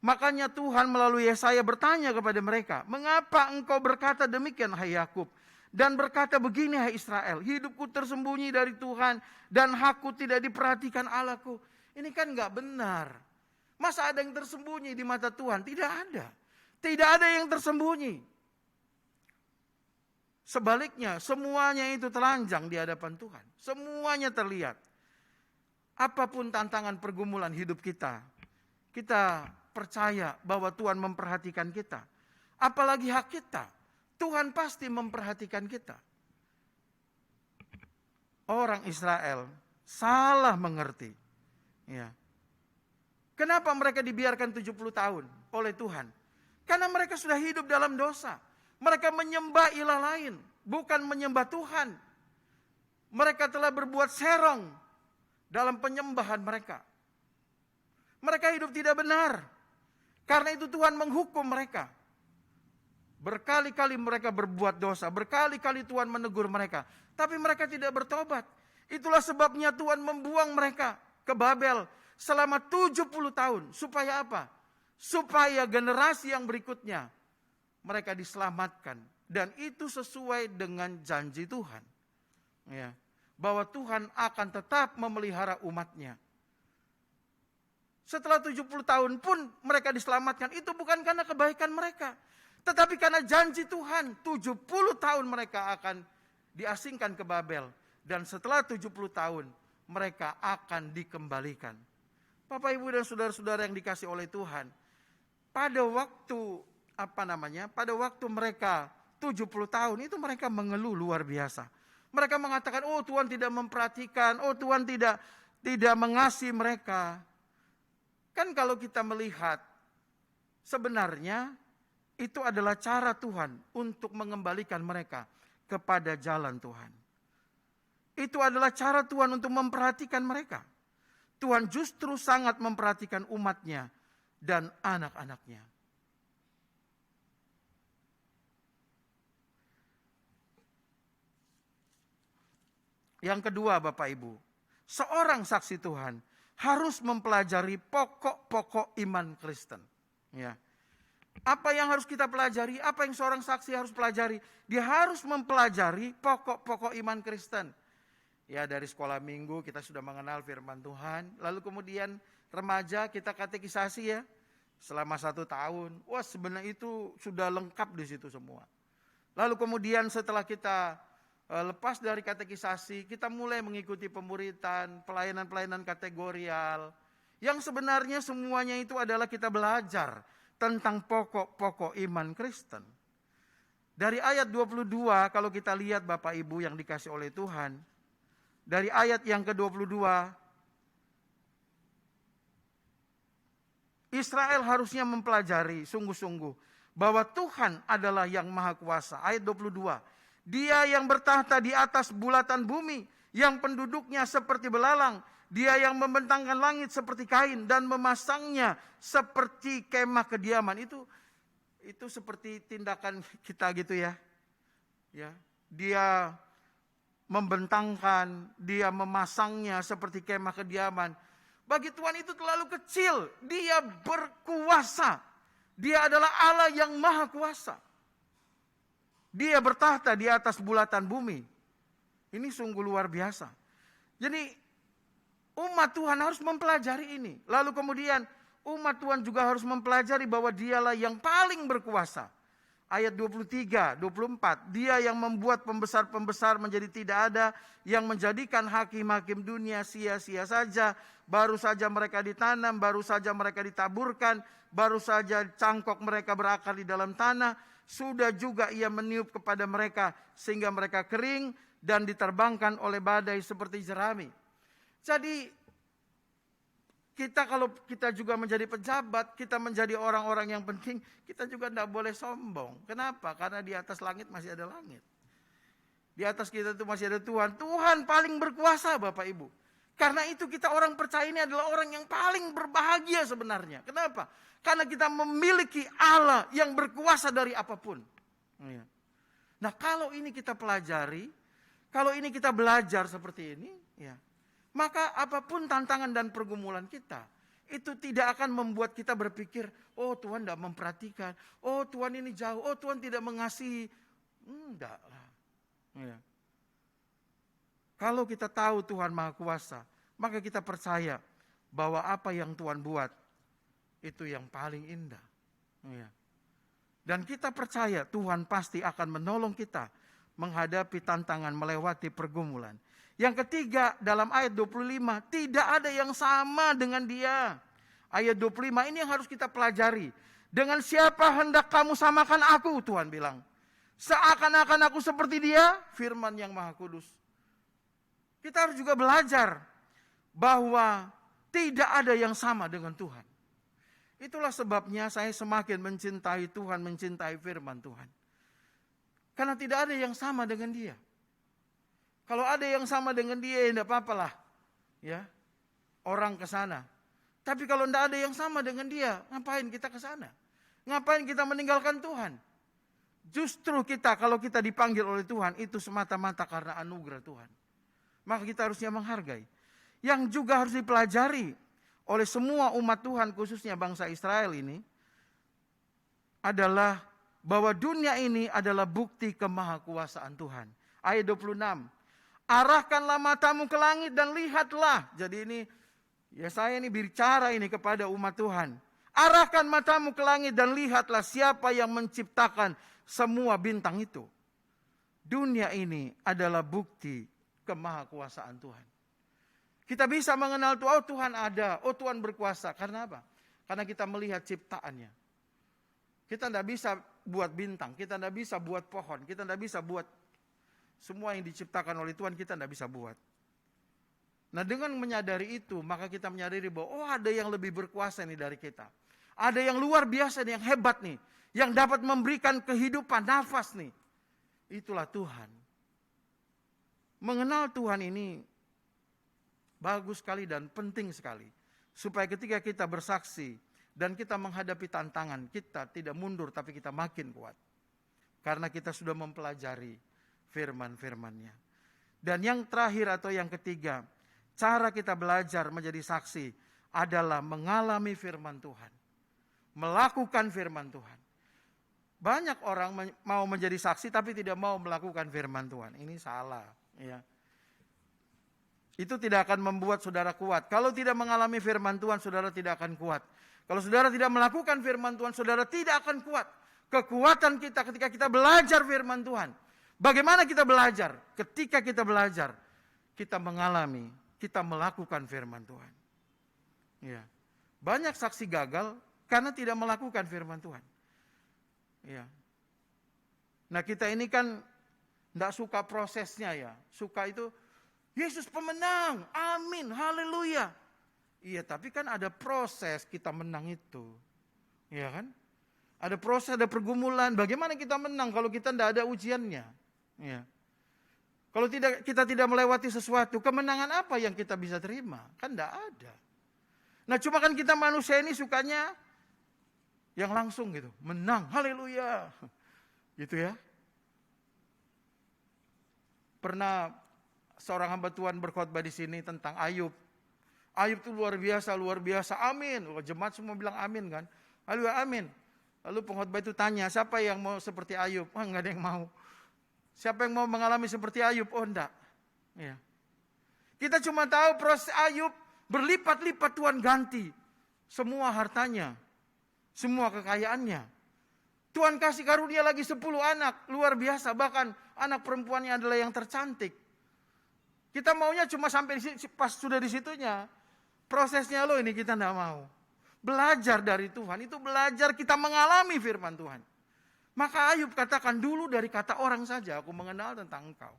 Makanya Tuhan melalui Yesaya bertanya kepada mereka. Mengapa engkau berkata demikian hai Yakub? Dan berkata begini hai Israel. Hidupku tersembunyi dari Tuhan. Dan hakku tidak diperhatikan Allahku. Ini kan gak benar. Masa ada yang tersembunyi di mata Tuhan? Tidak ada. Tidak ada yang tersembunyi. Sebaliknya, semuanya itu telanjang di hadapan Tuhan. Semuanya terlihat. Apapun tantangan pergumulan hidup kita, kita percaya bahwa Tuhan memperhatikan kita. Apalagi hak kita, Tuhan pasti memperhatikan kita. Orang Israel salah mengerti. Ya. Kenapa mereka dibiarkan 70 tahun oleh Tuhan? Karena mereka sudah hidup dalam dosa. Mereka menyembah ilah lain, bukan menyembah Tuhan. Mereka telah berbuat serong dalam penyembahan mereka. Mereka hidup tidak benar. Karena itu Tuhan menghukum mereka. Berkali-kali mereka berbuat dosa, berkali-kali Tuhan menegur mereka. Tapi mereka tidak bertobat. Itulah sebabnya Tuhan membuang mereka ke Babel selama 70 tahun. Supaya apa? Supaya generasi yang berikutnya mereka diselamatkan. Dan itu sesuai dengan janji Tuhan. Ya, bahwa Tuhan akan tetap memelihara umatnya. Setelah 70 tahun pun mereka diselamatkan. Itu bukan karena kebaikan mereka. Tetapi karena janji Tuhan. 70 tahun mereka akan diasingkan ke Babel. Dan setelah 70 tahun mereka akan dikembalikan. Bapak, Ibu, dan saudara-saudara yang dikasih oleh Tuhan. Pada waktu pada waktu mereka 70 tahun itu mereka mengeluh luar biasa. Mereka mengatakan, oh Tuhan tidak memperhatikan, oh Tuhan tidak mengasihi mereka. Kan kalau kita melihat, sebenarnya itu adalah cara Tuhan untuk mengembalikan mereka kepada jalan Tuhan. Itu adalah cara Tuhan untuk memperhatikan mereka. Tuhan justru sangat memperhatikan umatnya dan anak-anaknya. Yang kedua, Bapak Ibu, seorang saksi Tuhan harus mempelajari pokok-pokok iman Kristen. Ya. Apa yang harus kita pelajari? Apa yang seorang saksi harus pelajari? Dia harus mempelajari pokok-pokok iman Kristen. Ya, dari sekolah minggu kita sudah mengenal firman Tuhan. Lalu kemudian remaja kita katekisasi ya. Selama 1 tahun. Wah, sebenarnya itu sudah lengkap di situ semua. Lalu kemudian setelah kita lepas dari katekisasi, kita mulai mengikuti pemuritan, pelayanan-pelayanan kategorial. Yang sebenarnya semuanya itu adalah kita belajar tentang pokok-pokok iman Kristen. Dari ayat 22, kalau kita lihat Bapak Ibu yang dikasih oleh Tuhan, dari ayat yang ke-22, Israel harusnya mempelajari sungguh-sungguh bahwa Tuhan adalah yang maha kuasa. Ayat 22, Dia yang bertahta di atas bulatan bumi, yang penduduknya seperti belalang. Dia yang membentangkan langit seperti kain dan memasangnya seperti kemah kediaman. Itu seperti tindakan kita gitu ya. Ya, dia membentangkan, dia memasangnya seperti kemah kediaman. Bagi Tuhan itu terlalu kecil. Dia berkuasa. Dia adalah Allah yang maha kuasa. Dia bertahta di atas bulatan bumi. Ini sungguh luar biasa. Jadi umat Tuhan harus mempelajari ini. Lalu kemudian umat Tuhan juga harus mempelajari bahwa dialah yang paling berkuasa. Ayat 23, 24. Dia yang membuat pembesar-pembesar menjadi tidak ada. Yang menjadikan hakim-hakim dunia sia-sia saja. Baru saja mereka ditanam, baru saja mereka ditaburkan. Baru saja cangkok mereka berakar di dalam tanah. Sudah juga ia meniup kepada mereka sehingga mereka kering dan diterbangkan oleh badai seperti jerami. Jadi kalau kita juga menjadi pejabat, kita menjadi orang-orang yang penting, kita juga tidak boleh sombong. Kenapa? Karena di atas langit masih ada langit. Di atas kita itu masih ada Tuhan. Tuhan paling berkuasa Bapak Ibu. Karena itu kita orang percaya ini adalah orang yang paling berbahagia sebenarnya. Kenapa? Karena kita memiliki Allah yang berkuasa dari apapun. Nah, kalau ini kita pelajari, kalau ini kita belajar seperti ini, ya, maka apapun tantangan dan pergumulan kita, itu tidak akan membuat kita berpikir, oh Tuhan tidak memperhatikan, oh Tuhan ini jauh, oh Tuhan tidak mengasihi. Enggak lah. Ya. Kalau kita tahu Tuhan Maha Kuasa, maka kita percaya bahwa apa yang Tuhan buat, itu yang paling indah. Ya. Dan kita percaya Tuhan pasti akan menolong kita menghadapi tantangan melewati pergumulan. Yang ketiga dalam ayat 25, tidak ada yang sama dengan Dia. Ayat 25 ini yang harus kita pelajari. Dengan siapa hendak kamu samakan aku, Tuhan bilang. Seakan-akan aku seperti Dia, firman yang Maha Kudus. Kita harus juga belajar bahwa tidak ada yang sama dengan Tuhan. Itulah sebabnya saya semakin mencintai Tuhan, mencintai firman Tuhan. Karena tidak ada yang sama dengan Dia. Kalau ada yang sama dengan Dia, ya tidak apa-apalah. Ya, orang ke sana. Tapi kalau tidak ada yang sama dengan Dia, ngapain kita ke sana? Ngapain kita meninggalkan Tuhan? Justru kita, kalau kita dipanggil oleh Tuhan, itu semata-mata karena anugerah Tuhan. Maka kita harusnya menghargai. Yang juga harus dipelajari oleh semua umat Tuhan, khususnya bangsa Israel ini, adalah bahwa dunia ini adalah bukti kemahakuasaan Tuhan. Ayat 26. Arahkanlah matamu ke langit dan lihatlah. Jadi ini, ya saya ini bicara ini kepada umat Tuhan. Arahkan matamu ke langit dan lihatlah siapa yang menciptakan semua bintang itu. Dunia ini adalah bukti kemahakuasaan Tuhan. Kita bisa mengenal Tuhan, oh Tuhan ada, oh Tuhan berkuasa. Karena apa? Karena kita melihat ciptaannya. Kita tidak bisa buat bintang, kita tidak bisa buat pohon, kita tidak bisa buat semua yang diciptakan oleh Tuhan, kita tidak bisa buat. Nah, dengan menyadari itu, maka kita menyadari bahwa ada yang lebih berkuasa nih dari kita. Ada yang luar biasa nih, yang hebat nih, yang dapat memberikan kehidupan, nafas nih. Itulah Tuhan. Mengenal Tuhan ini bagus sekali dan penting sekali. Supaya ketika kita bersaksi dan kita menghadapi tantangan, kita tidak mundur tapi kita makin kuat. Karena kita sudah mempelajari firman-firmannya. Dan yang terakhir atau yang ketiga, cara kita belajar menjadi saksi adalah mengalami firman Tuhan. Melakukan firman Tuhan. Banyak orang mau menjadi saksi tapi tidak mau melakukan firman Tuhan. Ini salah. Ya. Itu tidak akan membuat saudara kuat. Kalau tidak mengalami firman Tuhan, saudara tidak akan kuat. Kalau saudara tidak melakukan firman Tuhan, saudara tidak akan kuat. Kekuatan kita ketika kita belajar firman Tuhan. Bagaimana kita belajar? Ketika kita belajar, kita mengalami, kita melakukan firman Tuhan. Ya. Banyak saksi gagal karena tidak melakukan firman Tuhan. Ya. Nah, kita ini kan tidak suka prosesnya ya. Suka itu, Yesus pemenang, amin, haleluya. Iya, tapi kan ada proses kita menang itu. Iya kan? Ada proses, ada pergumulan. Bagaimana kita menang kalau kita tidak ada ujiannya? Iya. Kalau kita tidak melewati sesuatu, kemenangan apa yang kita bisa terima? Kan tidak ada. Nah, cuma kan kita manusia ini sukanya yang langsung gitu. Menang, haleluya. Gitu ya. Pernah seorang hamba Tuhan berkhotbah di sini tentang Ayub. Ayub itu luar biasa, amin. Jemaat semua bilang amin kan. Lalu amin. Lalu pengkhotbah itu tanya, siapa yang mau seperti Ayub? Enggak ada yang mau. Siapa yang mau mengalami seperti Ayub? Oh enggak. Ya. Kita cuma tahu proses Ayub berlipat-lipat Tuhan ganti. Semua hartanya. Semua kekayaannya. Tuhan kasih karunia lagi 10 anak. Luar biasa. Bahkan anak perempuannya adalah yang tercantik. Kita maunya cuma sampai pas sudah di situnya. Prosesnya loh ini kita tidak mau. Belajar dari Tuhan. Itu belajar kita mengalami firman Tuhan. Maka Ayub katakan dulu dari kata orang saja aku mengenal tentang engkau.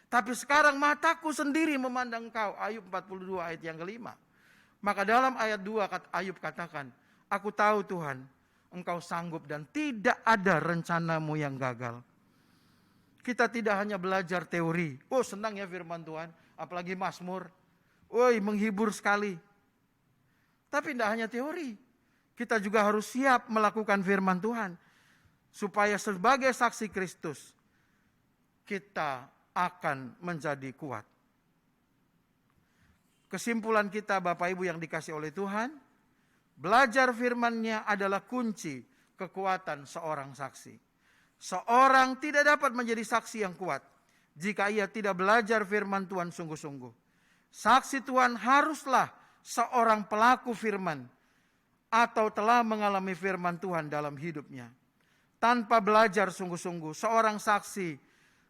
Tapi sekarang mataku sendiri memandang engkau. Ayub 42 ayat yang kelima. Maka dalam ayat 2 Ayub katakan. Aku tahu Tuhan, engkau sanggup dan tidak ada rencanamu yang gagal. Kita tidak hanya belajar teori. Oh senang ya firman Tuhan, apalagi Mazmur. Woi menghibur sekali. Tapi tidak hanya teori. Kita juga harus siap melakukan firman Tuhan. Supaya sebagai saksi Kristus, kita akan menjadi kuat. Kesimpulan kita Bapak Ibu yang dikasih oleh Tuhan, belajar firman-Nya adalah kunci kekuatan seorang saksi. Seorang tidak dapat menjadi saksi yang kuat jika ia tidak belajar firman Tuhan sungguh-sungguh. Saksi Tuhan haruslah seorang pelaku firman atau telah mengalami firman Tuhan dalam hidupnya. Tanpa belajar sungguh-sungguh, seorang saksi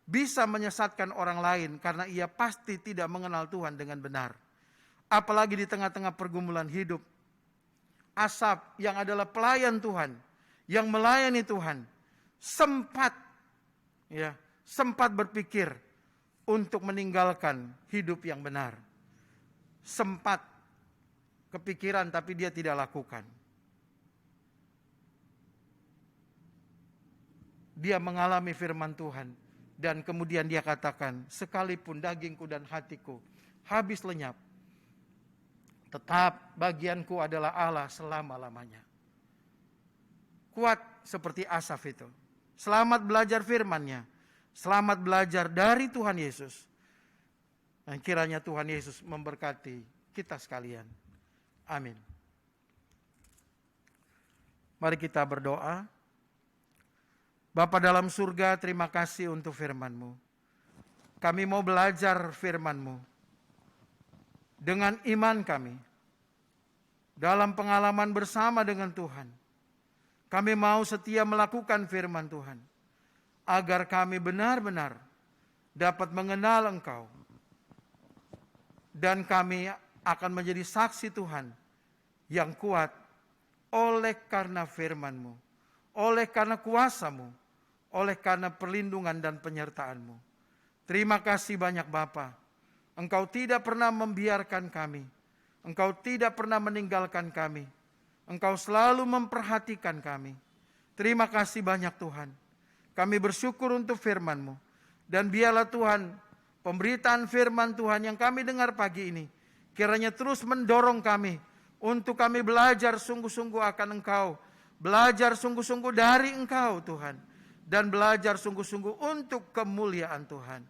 bisa menyesatkan orang lain karena ia pasti tidak mengenal Tuhan dengan benar. Apalagi di tengah-tengah pergumulan hidup. Asap yang adalah pelayan Tuhan, yang melayani Tuhan, sempat berpikir untuk meninggalkan hidup yang benar. Sempat kepikiran tapi dia tidak lakukan. Dia mengalami firman Tuhan dan kemudian dia katakan, sekalipun dagingku dan hatiku habis lenyap, tetap bagianku adalah Allah selama-lamanya. Kuat seperti Asaf itu. Selamat belajar firman-Nya. Selamat belajar dari Tuhan Yesus. Dan kiranya Tuhan Yesus memberkati kita sekalian. Amin. Mari kita berdoa. Bapa dalam surga, terima kasih untuk firman-Mu. Kami mau belajar firman-Mu. Dengan iman kami, dalam pengalaman bersama dengan Tuhan, kami mau setia melakukan firman Tuhan, agar kami benar-benar dapat mengenal Engkau, dan kami akan menjadi saksi Tuhan yang kuat oleh karena firman-Mu, oleh karena kuasa-Mu, oleh karena perlindungan dan penyertaan-Mu. Terima kasih banyak Bapa. Engkau tidak pernah membiarkan kami. Engkau tidak pernah meninggalkan kami. Engkau selalu memperhatikan kami. Terima kasih banyak Tuhan. Kami bersyukur untuk firman-Mu. Dan biarlah Tuhan, pemberitaan firman Tuhan yang kami dengar pagi ini, kiranya terus mendorong kami untuk kami belajar sungguh-sungguh akan Engkau. Belajar sungguh-sungguh dari Engkau Tuhan. Dan belajar sungguh-sungguh untuk kemuliaan Tuhan.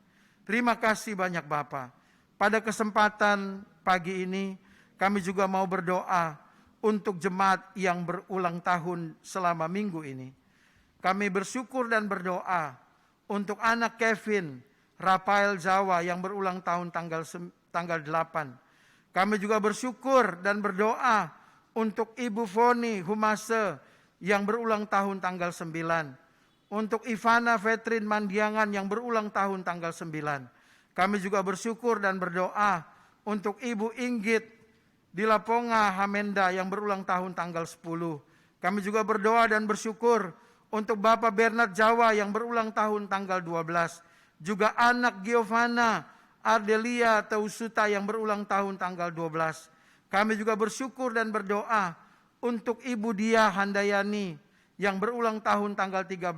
Terima kasih banyak Bapa. Pada kesempatan pagi ini kami juga mau berdoa untuk jemaat yang berulang tahun selama minggu ini. Kami bersyukur dan berdoa untuk anak Kevin Rafael Jawa yang berulang tahun tanggal 8. Kami juga bersyukur dan berdoa untuk Ibu Foni Humase yang berulang tahun tanggal 9. Untuk Ivana Vetrin Mandiangan yang berulang tahun tanggal 9. Kami juga bersyukur dan berdoa untuk Ibu Inggit di Laponga Hamenda yang berulang tahun tanggal 10. Kami juga berdoa dan bersyukur untuk Bapak Bernard Jawa yang berulang tahun tanggal 12. Juga anak Giovanna Ardelia Tausuta yang berulang tahun tanggal 12. Kami juga bersyukur dan berdoa untuk Ibu Dia Handayani yang berulang tahun tanggal 13.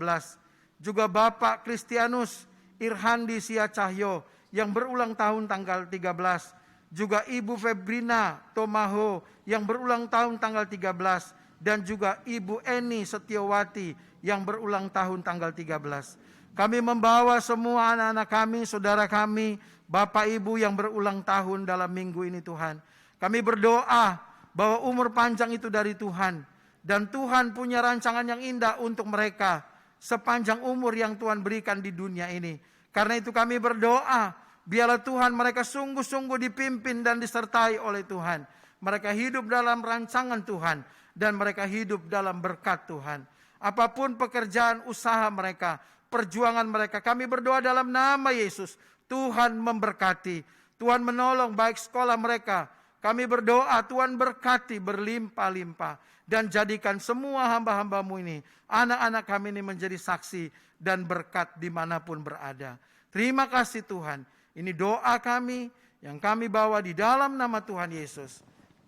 Juga Bapak Kristianus Irhandi Sia Cahyo yang berulang tahun tanggal 13. Juga Ibu Febrina Tomaho yang berulang tahun tanggal 13. Dan juga Ibu Eni Setiawati yang berulang tahun tanggal 13. Kami membawa semua anak-anak kami, saudara kami, Bapak Ibu yang berulang tahun dalam minggu ini Tuhan. Kami berdoa bahwa umur panjang itu dari Tuhan. Dan Tuhan punya rancangan yang indah untuk mereka sepanjang umur yang Tuhan berikan di dunia ini. Karena itu kami berdoa, biarlah Tuhan mereka sungguh-sungguh dipimpin dan disertai oleh Tuhan. Mereka hidup dalam rancangan Tuhan dan mereka hidup dalam berkat Tuhan. Apapun pekerjaan usaha mereka, perjuangan mereka, kami berdoa dalam nama Yesus. Tuhan memberkati, Tuhan menolong baik sekolah mereka. Kami berdoa Tuhan berkati berlimpah-limpah. Dan jadikan semua hamba-hambamu ini, anak-anak kami ini menjadi saksi dan berkat dimanapun berada. Terima kasih Tuhan. Ini doa kami yang kami bawa di dalam nama Tuhan Yesus.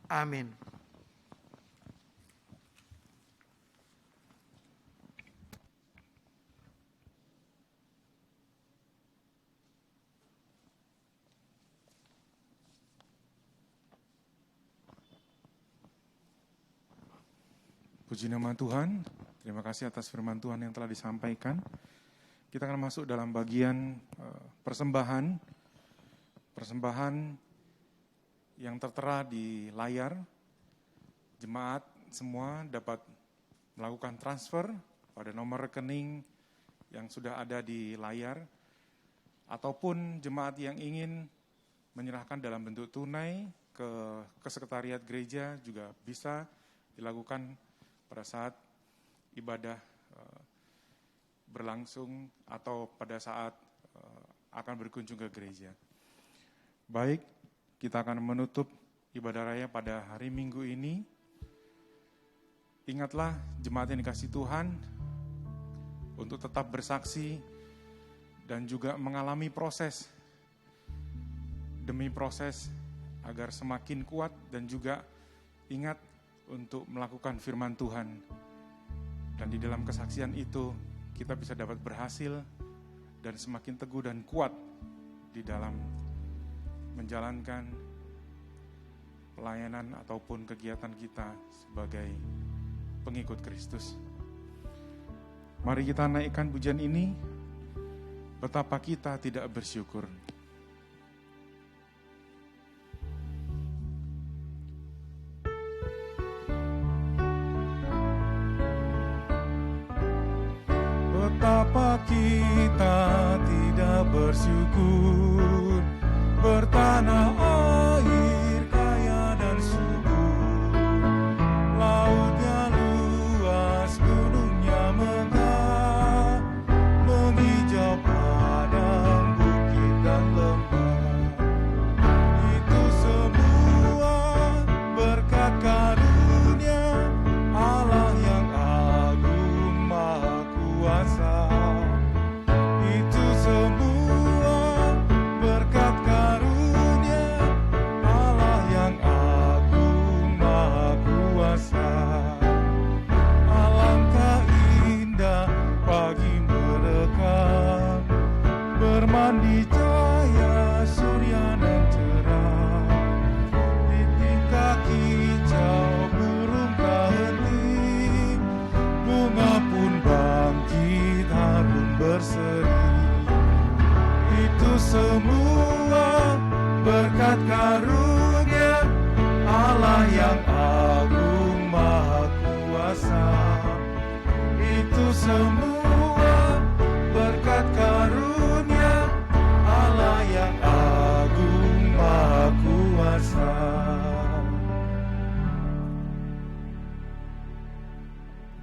Amin. Puji nama Tuhan, terima kasih atas firman Tuhan yang telah disampaikan. Kita akan masuk dalam bagian persembahan yang tertera di layar. Jemaat semua dapat melakukan transfer pada nomor rekening yang sudah ada di layar, ataupun jemaat yang ingin menyerahkan dalam bentuk tunai ke sekretariat gereja juga bisa dilakukan pada saat ibadah berlangsung atau pada saat akan berkunjung ke gereja. Baik, kita akan menutup ibadah raya pada hari Minggu ini. Ingatlah jemaat yang dikasihi Tuhan untuk tetap bersaksi dan juga mengalami proses demi proses agar semakin kuat, dan juga ingat untuk melakukan firman Tuhan. Dan di dalam kesaksian itu kita bisa dapat berhasil dan semakin teguh dan kuat di dalam menjalankan pelayanan ataupun kegiatan kita sebagai pengikut Kristus. Mari kita naikkan pujian ini. Betapa kita tidak bersyukur. Betapa kita tidak bersyukur, bertanah air kaya dan subur, lautnya luas, gunungnya megah, menghijau padang, bukit dan lembah. Itu semua berkat karunia Allah yang agung, semua berkat karunia Allah yang agung maha kuasa.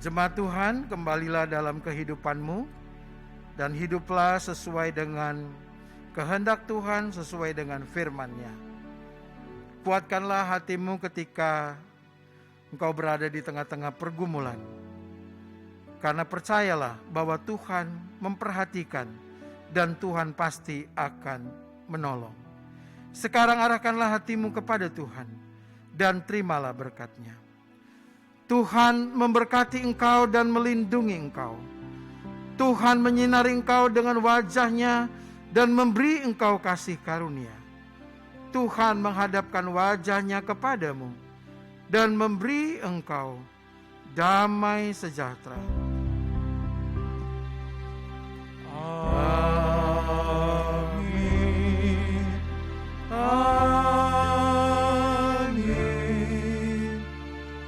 Jemaat Tuhan, kembalilah dalam kehidupanmu dan hiduplah sesuai dengan kehendak Tuhan, sesuai dengan firman-Nya. Kuatkanlah hatimu ketika engkau berada di tengah-tengah pergumulan. Karena percayalah bahwa Tuhan memperhatikan dan Tuhan pasti akan menolong. Sekarang arahkanlah hatimu kepada Tuhan dan terimalah berkat-Nya. Tuhan memberkati engkau dan melindungi engkau. Tuhan menyinari engkau dengan wajah-Nya dan memberi engkau kasih karunia. Tuhan menghadapkan wajah-Nya kepadamu dan memberi engkau damai sejahtera. Amin. Amin.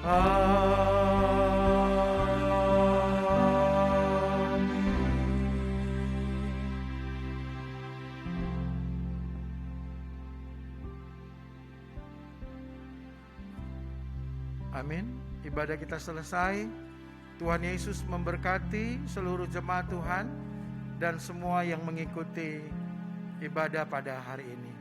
Amin. Amin. Ibadah kita selesai. Tuhan Yesus memberkati seluruh jemaat Tuhan dan semua yang mengikuti ibadah pada hari ini.